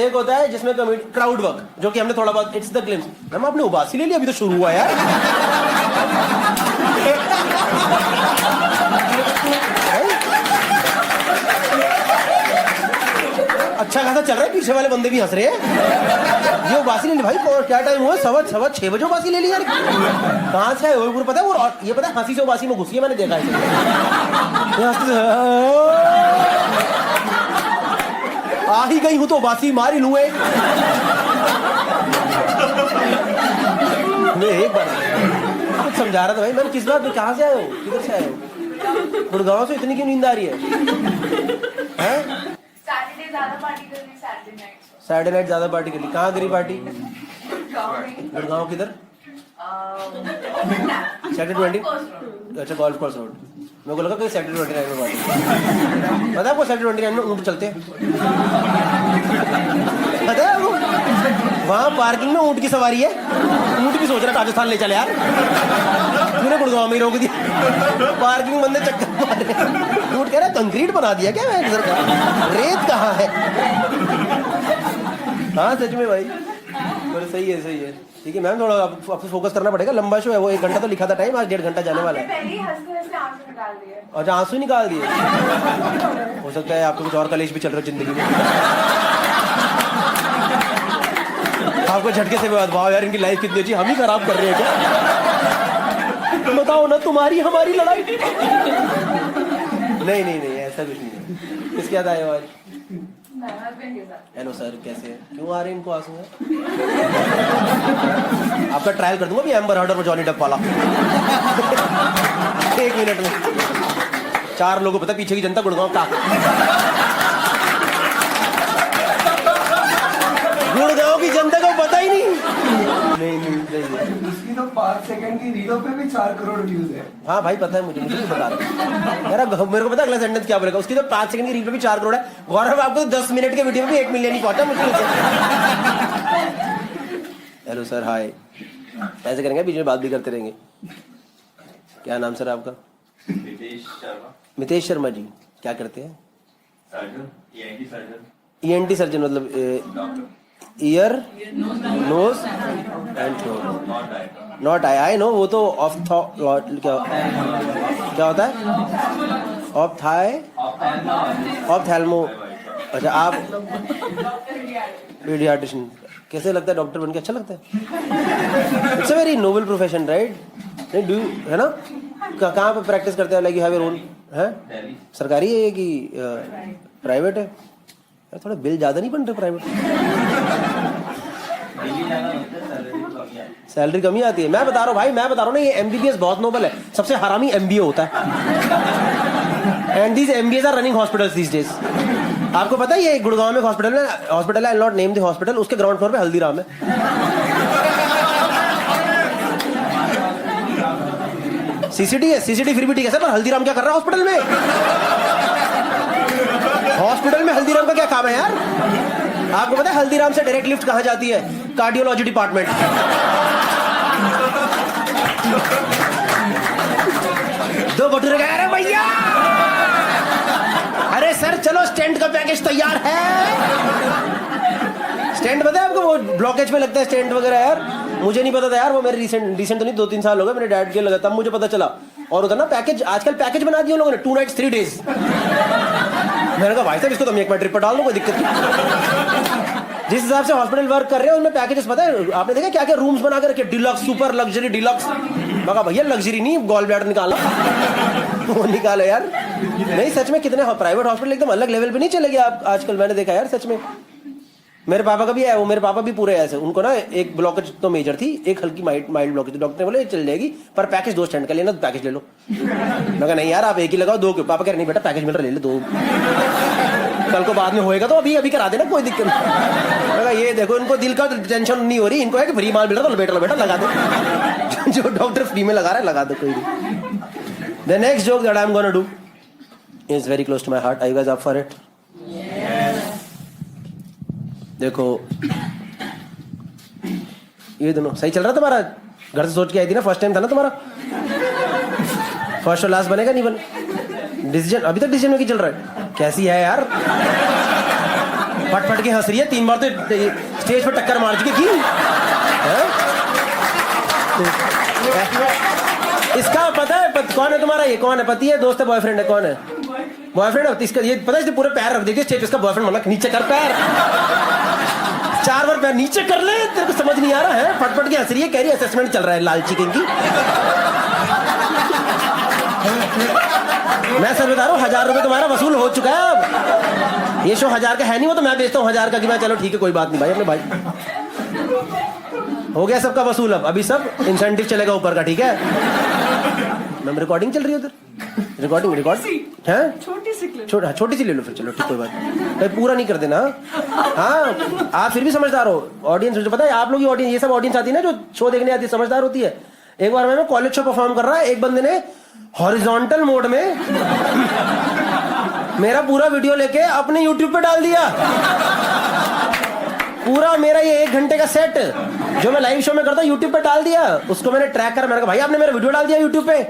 एक होता है जिसमें क्राउड वर्क, जो कि हमने थोड़ा बहुत, इट्स द ग्लिम्स। मैम आपने उबासी ले लिया, अभी तो शुरू हुआ यार। अच्छा खासा चल रहा है, पीछे वाले बंदे भी हंस रहे हैं। ये उबासी ले ली भाई, क्या टाइम हुआ? 6:15 बजे उबासी ले ली यार। कहाँ से आए? पता है वो, ये पता है हंसी से उबासी में घुसी है, मैंने देखा है। आ ही गई हूं तो बासी मार ही लूं एक। मैं एक बार कुछ समझा रहा था भाई, मैंने किस बात में, कहाँ से आए हो, किधर से आए हो? गुड़गांव से इतनी क्यों नींद आ रही है? सैटरडे ज्यादा पार्टी करनी, सैटरडे नाइट ज्यादा पार्टी कर ली। कहाँ करी पार्टी? गुड़गांव किधर? सेक्टर 20। अच्छा, गोल्फ कोर्स रोड। मेरे को लगा कि सेक्टर 29 में पार्टी। पता है आपको सेक्टर 29 में ऊँट चलते हैं? पता है आपको? वहाँ पार्किंग में ऊँट की सवारी है। ऊँट भी सोच रहा राजस्थान ले चले यार, तूने गुड़गांव में ही रोक दिया। पार्किंग बंदे चक्कर मार रहे हैं। झूठ कह रहा है कंक्रीट बना दिया क्या मैं इधर का, रेत कहाँ है? हाँ सच में भाई, पर सही है सही है। ठीक है मैम, थोड़ा आपको फोकस करना पड़ेगा, लंबा शो है वो, 1 घंटा तो लिखा था टाइम, आज 1.5 घंटा जाने वाला है। पहले ही हंसते-हंसते आंसू निकाल दिए। अच्छा आंसू निकाल दिए, हो सकता है आपको कुछ और कलेश भी चल रहा है जिंदगी में। आपको झटके से बात, वाह यार इनकी लाइफ कितनी अच्छी, हम ही खराब कर रहे हैं क्या? बताओ ना, तुम्हारी हमारी लड़ाई। नहीं नहीं नहीं, ऐसा कुछ नहीं है। किसके याद आए आज? हेलो सर, कैसे हैं? क्यों आ रहे हैं इनको आंसू है? आपका ट्रायल कर दूंगा भी, एम्बर हर्ड और जॉनी डेप वाला। 1 मिनट में 4 लोगों को पता, पीछे की जनता गुड़गांव का, गुड़गांव की जनता को पता ही नहीं। नहीं उसकी तो 5 सेकंड की रीलों पे भी 4 करोड़ व्यूज है। हाँ भाई पता है मुझे नहीं बता रहा मेरे को पता अगला सेंटेंस क्या बोलेगा। उसकी तो 5 सेकंड की रील पे भी 4 करोड़ है। गौरव आपको तो 10 मिनट के वीडियो में भी 1 मिलियन ही पहुंचा मुश्किल से। हेलो सर, हाय। ऐसे करेंगे, बीच में बात भी करते रहेंगे। क्या नाम सर आपका? मितेश शर्मा जी। क्या करते हैं? ENT सर्जन, मतलब ear nose and throat, not I know, वो तो ऑफ क्या होता है? ऑप्थेल्मो। अच्छा आप पीडियाट्रिशियन। कैसे लगता है डॉक्टर बन के? अच्छा लगता है? It's a very noble profession right? नहीं डू है ना? कहाँ पे प्रैक्टिस करते हैं? Like you have your own है? सरकारी है कि प्राइवेट है? थोड़ा बिल ज्यादा नहीं बन रहे प्राइवेट? सैलरी कमी आती है। मैं बता रहा हूँ भाई, मैं बता रहा हूँ ना, ये MBBS बहुत नोबल है। सबसे हरामी MBA होता है। And these MBAs are running hospitals these days. आपको पता है ये गुड़गांव में हॉस्पिटल है, I not name the hospital, उसके ग्राउंड फ्लोर पे हल्दीराम है। सीसीटी फिर भी ठीक है सर, पर हल्दीराम क्या कर रहा है हॉस्पिटल में? हॉस्पिटल में हल्दीराम का क्या काम है यार? आपको पता है हल्दीराम से डायरेक्ट लिफ्ट कहाँ जाती है? Cardiology department. दो बटूरे का, अरे भैया, अरे सर चलो स्टेंट का पैकेज तैयार है। स्टेंट पता है आपको? वो ब्लॉकेज में लगता है स्टेंट वगैरह यार। मुझे नहीं पता था यार, वो मेरे रिसेंट तो नहीं, 2-3 साल हो गए मेरे डैड के लगा, तब मुझे पता चला। और उधर ना पैकेज, आजकल पैकेज बना दिए उन लोगों ने, 2 nights 3 days। मैंने कहा भाई साहब इसको तो मैं 1 बार ट्रिप पर डाल दूं, कोई दिक्कत नहीं। जिस हिसाब से हॉस्पिटल वर्क कर रहे हैं उनमें पैकेजेस पता है आपने देखा क्या क्या रूम्स बना कर रखे? Deluxe, super luxury, deluxe. मगर भैया लग्जरी नहीं, गॉल ब्लैडर निकालना। वो निकालो यार। नहीं सच में, कितने प्राइवेट हॉस्पिटल एकदम अलग लेवल पे नहीं चले गए आप आजकल, मैंने देखा यार सच में। मेरे पापा का भी है वो, मेरे पापा भी पूरे ऐसे, उनको ना एक ब्लॉकेज तो मेजर थी, एक हल्की माइल्ड ब्लॉकेज। डॉक्टर ने बोले चल जाएगी, पर पैकेज 2 स्टैंड का लेना तो पैकेज ले लो। मैं कहा नहीं यार आप एक ही लगाओ, 2 क्यों? पापा कह रहे नहीं बेटा पैकेज मिल रहा, ले ले 2। कल को बाद में होएगा तो अभी करा देना, कोई दिक्कत नहीं। ये देखो इनको दिल का टेंशन नहीं हो रही, इनको है कि फ्री माल मिल रहा, तो बेटा लगा दो। जो डॉक्टर फ्री में लगा रहा है लगा दो, कोई नहीं। The next joke that I am gonna do is very close to my heart. Are you guys up for it? देखो ये दोनों सही चल रहा तुम्हारा? घर से सोच के आई थी ना, फर्स्ट टाइम था ना तुम्हारा? फर्स्ट और लास्ट बनेगा नहीं बने? डिसीजन अभी तक डिसीजन में की चल रहा है? कैसी है यार? फट के हंस रही है, 3 बार तो स्टेज पर टक्कर मार चुकी की। इसका पता है कौन है तुम्हारा? ये कौन है? पति है, दोस्त है, बॉयफ्रेंड है? कौन है बॉयफ्रेंड? इसका ये पता है, पूरे पैर रख देती स्टेज, इसका बॉयफ्रेंड। मतलब नीचे कर पैर, 4 बार पैर नीचे कर ले। तेरे को समझ नहीं आ रहा है? फट के हंस रही है, कह रही है असेसमेंट चल रहा है लालची की। मैं सर बता रहा हूँ, 1000 रुपए तुम्हारा वसूल हो चुका है। अब ये शो 1000 का है नहीं, वो तो मैं बेचता हूँ 1000 का कि मैं चलो ठीक है कोई बात नहीं भाई, अपने भाई हो गया सबका वसूल। अब अभी सब इंसेंटिव चलेगा ऊपर का, ठीक है? मैम रिकॉर्डिंग चल रही है उधर, रिकॉर्ड है छोटी सी ले लो फिर, चलो ठीक कोई बात नहीं, पूरा नहीं कर देना। हाँ आप फिर भी समझदार हो। ऑडियंस मुझे पता है आप लोग की ऑडियंस, ये सब ऑडियंस आती है ना जो शो देखने आती है, समझदार होती है। एक बार मैं कॉलेज शो परफॉर्म कर रहा है, एक बंदे ने हॉरिजॉन्टल मोड में मेरा पूरा वीडियो लेके अपने यूट्यूब पे डाल दिया। पूरा मेरा ये 1 घंटे का सेट जो मैं लाइव शो में करता यूट्यूब पे डाल दिया। उसको मैंने ट्रैक करा, मैंने कहा भाई आपने मेरा वीडियो डाल दिया यूट्यूब पे।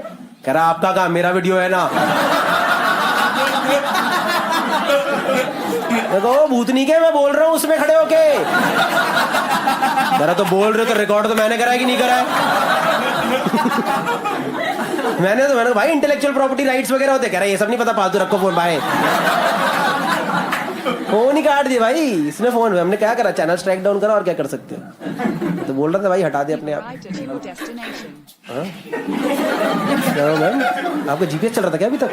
कह रहा आपका काम, मेरा वीडियो है ना। देखो भूतनी के मैं बोल रहा हूँ उसमें खड़े होके। जरा तो बोल रहे हो तो रिकॉर्ड तो मैंने करा है कि नहीं करा है? मैंने भाई इंटेलेक्चुअल प्रॉपर्टी राइट्स वगैरह होते, कह रहा ये सब नहीं पता, फालतू रखो फोन बाय। फोन ही काट दिया भाई इसने फोन। हमने क्या करा, चैनल स्ट्राइक डाउन करा, और क्या कर सकते हो। तो बोल रहा था भाई हटा दे अपने आप। हाँ? क्या हुआ मैम, आपका जीपीएस चल रहा था क्या अभी तक?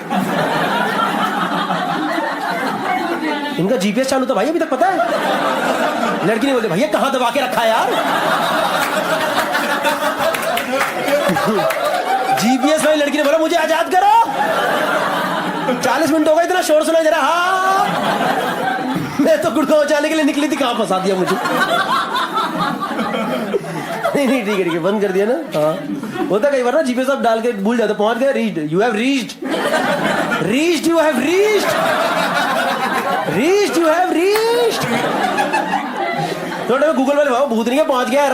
इनका जीपीएस चालू था भाई अभी तक, पता है? लड़की ने बोलते भैया कहाँ दबा के रखा है यार। जीपीएस वाली लड़की ने बोला मुझे आजाद करो। 40 मिनट हो गए, इतना शोर सुना जरा। हाँ मैं तो गुड़गांव जाने के लिए निकली थी, कहाँ फंसा दिया मुझे। नहीं ठीक है बंद कर दिया ना। हाँ होता कई बार ना, जीपीएस आप डाल के भूल जाते, पहुंच गए, reached, you have reached, you have reached, you have reached. थोड़ा गूगल वाले भाव भूतनी के पहुंच गया,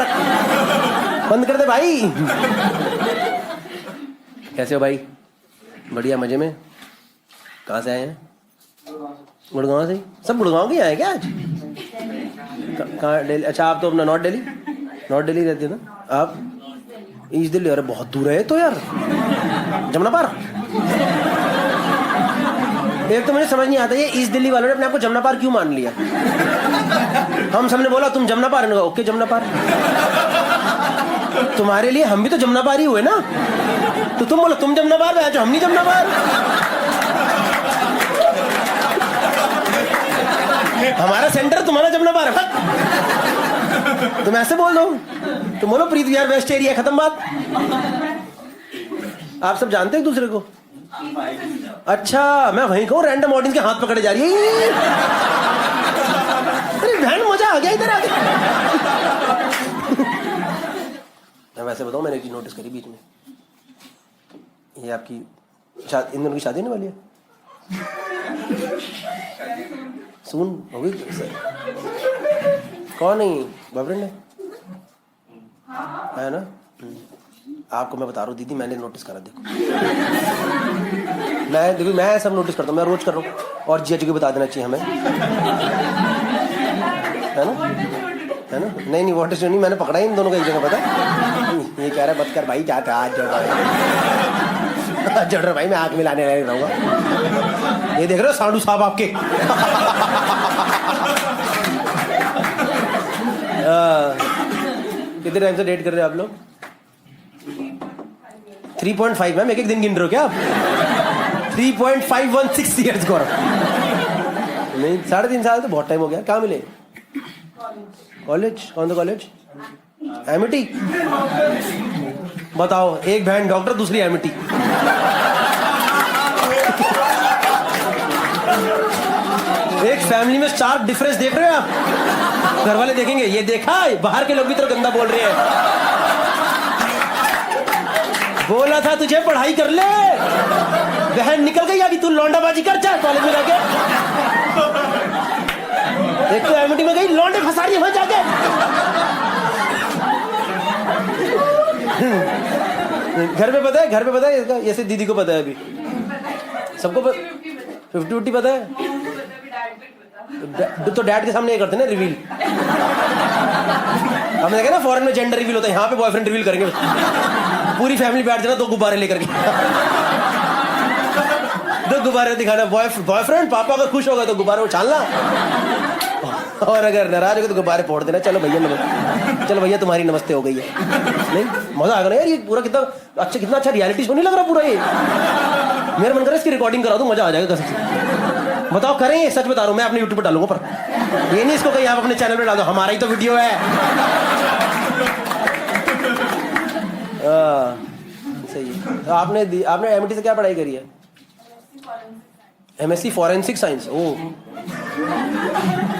बंद कर दे भाई। कैसे हो भाई? बढ़िया, मजे में? कहाँ से आए हैं? गुड़गांव से? सब गुड़गांव के आए क्या आज? कहाँ दिल्ली? अच्छा आप तो अपना नॉर्थ दिल्ली रहते हो ना आप? ईस्ट दिल्ली? अरे बहुत दूर है तो यार, जमुना पार। एक तो मुझे समझ नहीं आता ये ईस्ट दिल्ली वालों ने अपने आप को जमुना पार क्यों मान लिया। हम सबने बोला तुम जमुना पार, ओके जमुना पार। तुम्हारे लिए हम भी तो जमुना पार ही हुए ना, तो तुम बोलो तुम जमुना पार में, हम नहीं जमुना पार। हमारा सेंटर तुम्हारा जमुना पार है। तुम ऐसे बोल दो, तुम बोलो प्रीत विहार वेस्ट एरिया, खत्म बात। आप सब जानते हो एक दूसरे को? अच्छा मैं वहीं कहूँ, रैंडम ऑडियंस के हाथ पकड़े जा रही है। अरे बहन मजा आ गया इधर आके। मैं वैसे बताऊं, मैंने एक चीज नोटिस करी बीच में, ये आपकी इन दोनों की शादी होने वाली है। सून हो गई? कौन नहीं बॉयफ्रेंड है ना? आपको मैं बता रहा हूँ दीदी, मैंने नोटिस करा। देखो मैं सब नोटिस करता हूँ, मैं रोज कर रहा हूँ, और जिया जी को बता देना चाहिए हमें, है ना? नहीं व्हाट इज नहीं, मैंने पकड़ा ही इन दोनों का एक जगह, पता। ये कह रहा है मत कर भाई, क्या था आज जोड़ रहा भाई, मैं आग मिलाने रहूंगा। ये देख रहे हो सांडू साहब आपके। कितने टाइम से डेट कर रहे हो आप लोग? 3.5 मैम, एक दिन गिन रहे हो क्या आप? 3.516 ईयर्स को नहीं, 3.5 साल तो बहुत टाइम हो गया। कहाँ मिले? कॉलेज? कौन सा कॉलेज? एमिटी? बताओ, एक बहन डॉक्टर, दूसरी एमिटी। एक फैमिली में 4 डिफरेंस देख रहे हो आप? घर वाले देखेंगे ये देखा, बाहर के लोग भी तो गंदा बोल रहे हैं। बोला था तुझे पढ़ाई कर ले, बहन निकल गई, अभी तू लौंडाबाजी कर, जा कॉलेज में जाके। एक तो एमिटी में गई, लौंडे फंसा रही है वहां जाके। घर पे पता है इसका, ऐसे दीदी को पता है, अभी सबको 50-50 पता है। तो डैड के सामने ये करते ना रिवील। हमने देखा ना फॉरेन में जेंडर रिवील होता है, यहाँ पे बॉयफ्रेंड रिवील करेंगे। पूरी फैमिली बैठ जाना 2 गुब्बारे लेकर के। 2 गुब्बारे दिखाना, बॉयफ्रेंड पापा अगर खुश होगा तो गुब्बारे उछालना, और अगर नाराज होगा तो गुब्बारे फोड़ देना। चलो भैया तुम्हारी नमस्ते हो गई है। नहीं मजा आ गया यार, ये पूरा कितना अच्छा रियलिटी शो नहीं लग रहा पूरा ये। मेरा मन कर रहा है इसकी रिकॉर्डिंग करा दूं, मजा आ जाएगा कसम से। बताओ करें ये? सच बता रहा हूँ, मैं अपने यूट्यूब पर डालूंगा, पर ये नहीं इसको कहीं आप अपने चैनल पे डाल दो, हमारा ही तो वीडियो है। सही है। तो आपने एमटी से क्या पढ़ाई करी है? MSc forensic science. Oh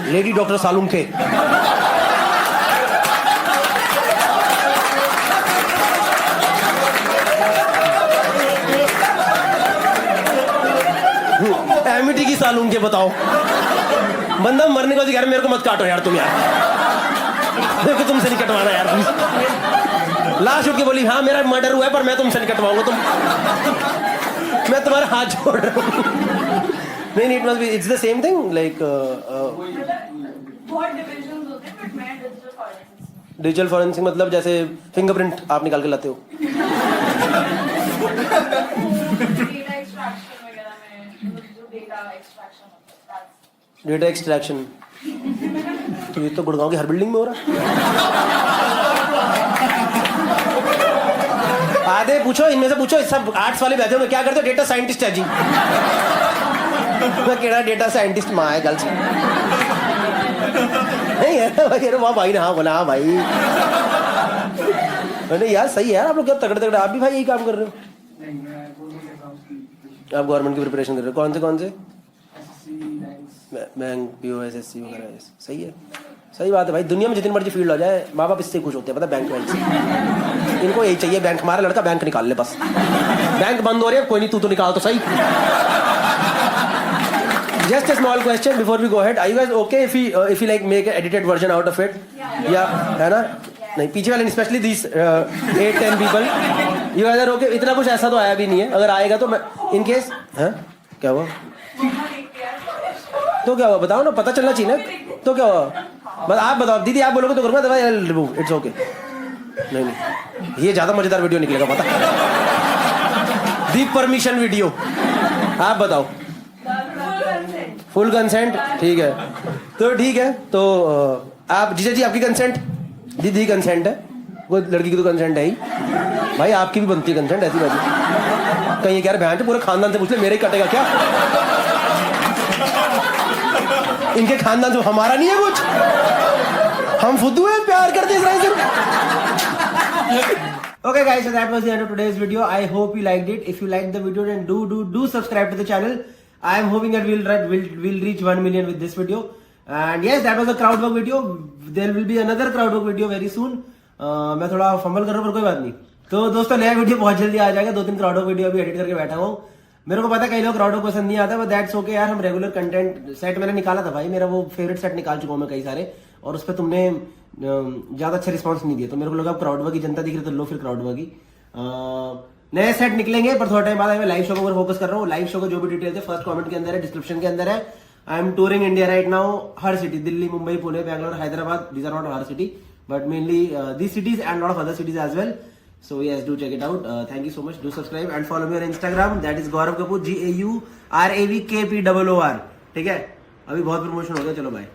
lady doctor Salunkhe. Amity की सालुंखे बताओ। बंदा मरने को कह रहा मेरे को मत काटो यार तुम यार, मेरे को तुमसे नहीं कटवाना यार प्लीज। लास्ट उठ के बोली हाँ मेरा मर्डर हुआ है पर मैं तुमसे नहीं कटवाऊंगा तुम मैं तुम्हारा हाथ जोड़ रहा हूँ नहीं it must be it's the same thing like बहुत डिविजन्स होते हैं बट मैं डिजिटल फॉरेंसिक्स डिजिटल फॉरेंसिक मतलब जैसे फिंगरप्रिंट आप निकाल के लाते हो डेटा एक्सट्रैक्शन वगैरह में जो डेटा एक्सट्रैक्शन होता है डेटा एक्सट्रैक्शन तो ये तो गुड़गांव की हर बिल्डिंग में हो रहा है आधे पूछो इनमें से पूछो सब आर्ट्स वाले बैठे हो क्या करते हो डेटा साइंटिस्ट है जी मैं केड़ा डेटा साइंटिस्ट माँ है गर्ल्स नहीं है वाह भाई ने हाँ बोला हाँ भाई मैंने यार सही है यार आप लोग क्या तगड़े तगड़े आप भी भाई यही काम कर रहे हो आप गवर्नमेंट की प्रिपरेशन कर रहे हो कौन से बैंक POSSC वगैरह सही है सही बात है भाई दुनिया में जितनी मर्जी फील्ड हो जाए माँ बाप इससे खुश होते हैं पता बैंक से इनको यही चाहिए बैंक हमारा लड़का बैंक निकाल ले बस बैंक बंद हो रही है कोई नहीं तू निकाल तो सही Just a small question before we go ahead. Are you guys okay if you like make an edited version out of it? Yeah, है ना? नहीं पीछे वाले especially these 8-10 people. You guys are okay? इतना कुछ ऐसा तो आया भी नहीं है. अगर आएगा तो मैं in case हाँ क्या हुआ? तो क्या हुआ बताओ ना पता चलना चाहिए ना तो क्या हुआ? बस आप बताओ दीदी आप बोलोगे तो करूँगा दवाई रिमूव इट्स ओके. नहीं ये ज़्यादा मजेदार वीडियो निकलेगा पता. दी परमिशन वीडियो आप बताओ. फुल कंसेंट ठीक है तो आप जीजा जी आपकी कंसेंट दीदी कंसेंट है वो लड़की की तो कंसेंट है ही भाई आपकी भी बनती है कंसेंट ऐसी बात कहीं कह रहे बहन पूरे खानदान से पूछ ले मेरे ही कटेगा क्या इनके खानदान से हमारा नहीं है कुछ हम फुद्दू हैं प्यार करते हैं इसराइल से. Okay guys, so that was the end of today's video. I hope you liked it. If you liked the video then do subscribe to the channel. I am hoping that we'll reach 1 million with this video. And yes, that was a crowd work video. There will be another crowd work video very soon. मैं थोड़ा fumble कर रहा हूँ पर कोई बात नहीं. तो दोस्तों नया वीडियो बहुत जल्दी आ जाएगा. 2-3 क्राउड वर्क वीडियो अभी एडिट करके बैठा हूँ. मेरे को पता है कई लोग क्राउड वर्क पसंद नहीं आता बट दैट्स ओके यार. हम रेगुलर कंटेंट सेट मैंने निकाला था भाई. मेरा वो फेवरेट सेट निकाल चुका हूँ मैं कई सारे और उस पर तुमने ज्यादा अच्छा रिस्पॉन्स नहीं दिया तो मेरे को लगा क्राउड वर्क की जनता दिख रही तो लो फिर क्राउड वर्क की. नए सेट निकलेंगे पर थोड़ा टाइम बाद मैं लाइव शो पर फोकस कर रहा हूँ. लाइव शो का जो भी डिटेल है फर्स्ट कमेंट के अंदर है डिस्क्रिप्शन के अंदर है. I am touring India right now हर city Delhi Mumbai Pune Bangalore Hyderabad these are not हर city but mainly these cities and lot of other cities as well. So yes, do check it out. Thank you so much. Do subscribe and follow me on Instagram. That is Gaurav Kapoor GAURAVKPOOR. ठीक है अभी बहुत promotion हो गया चलो bye.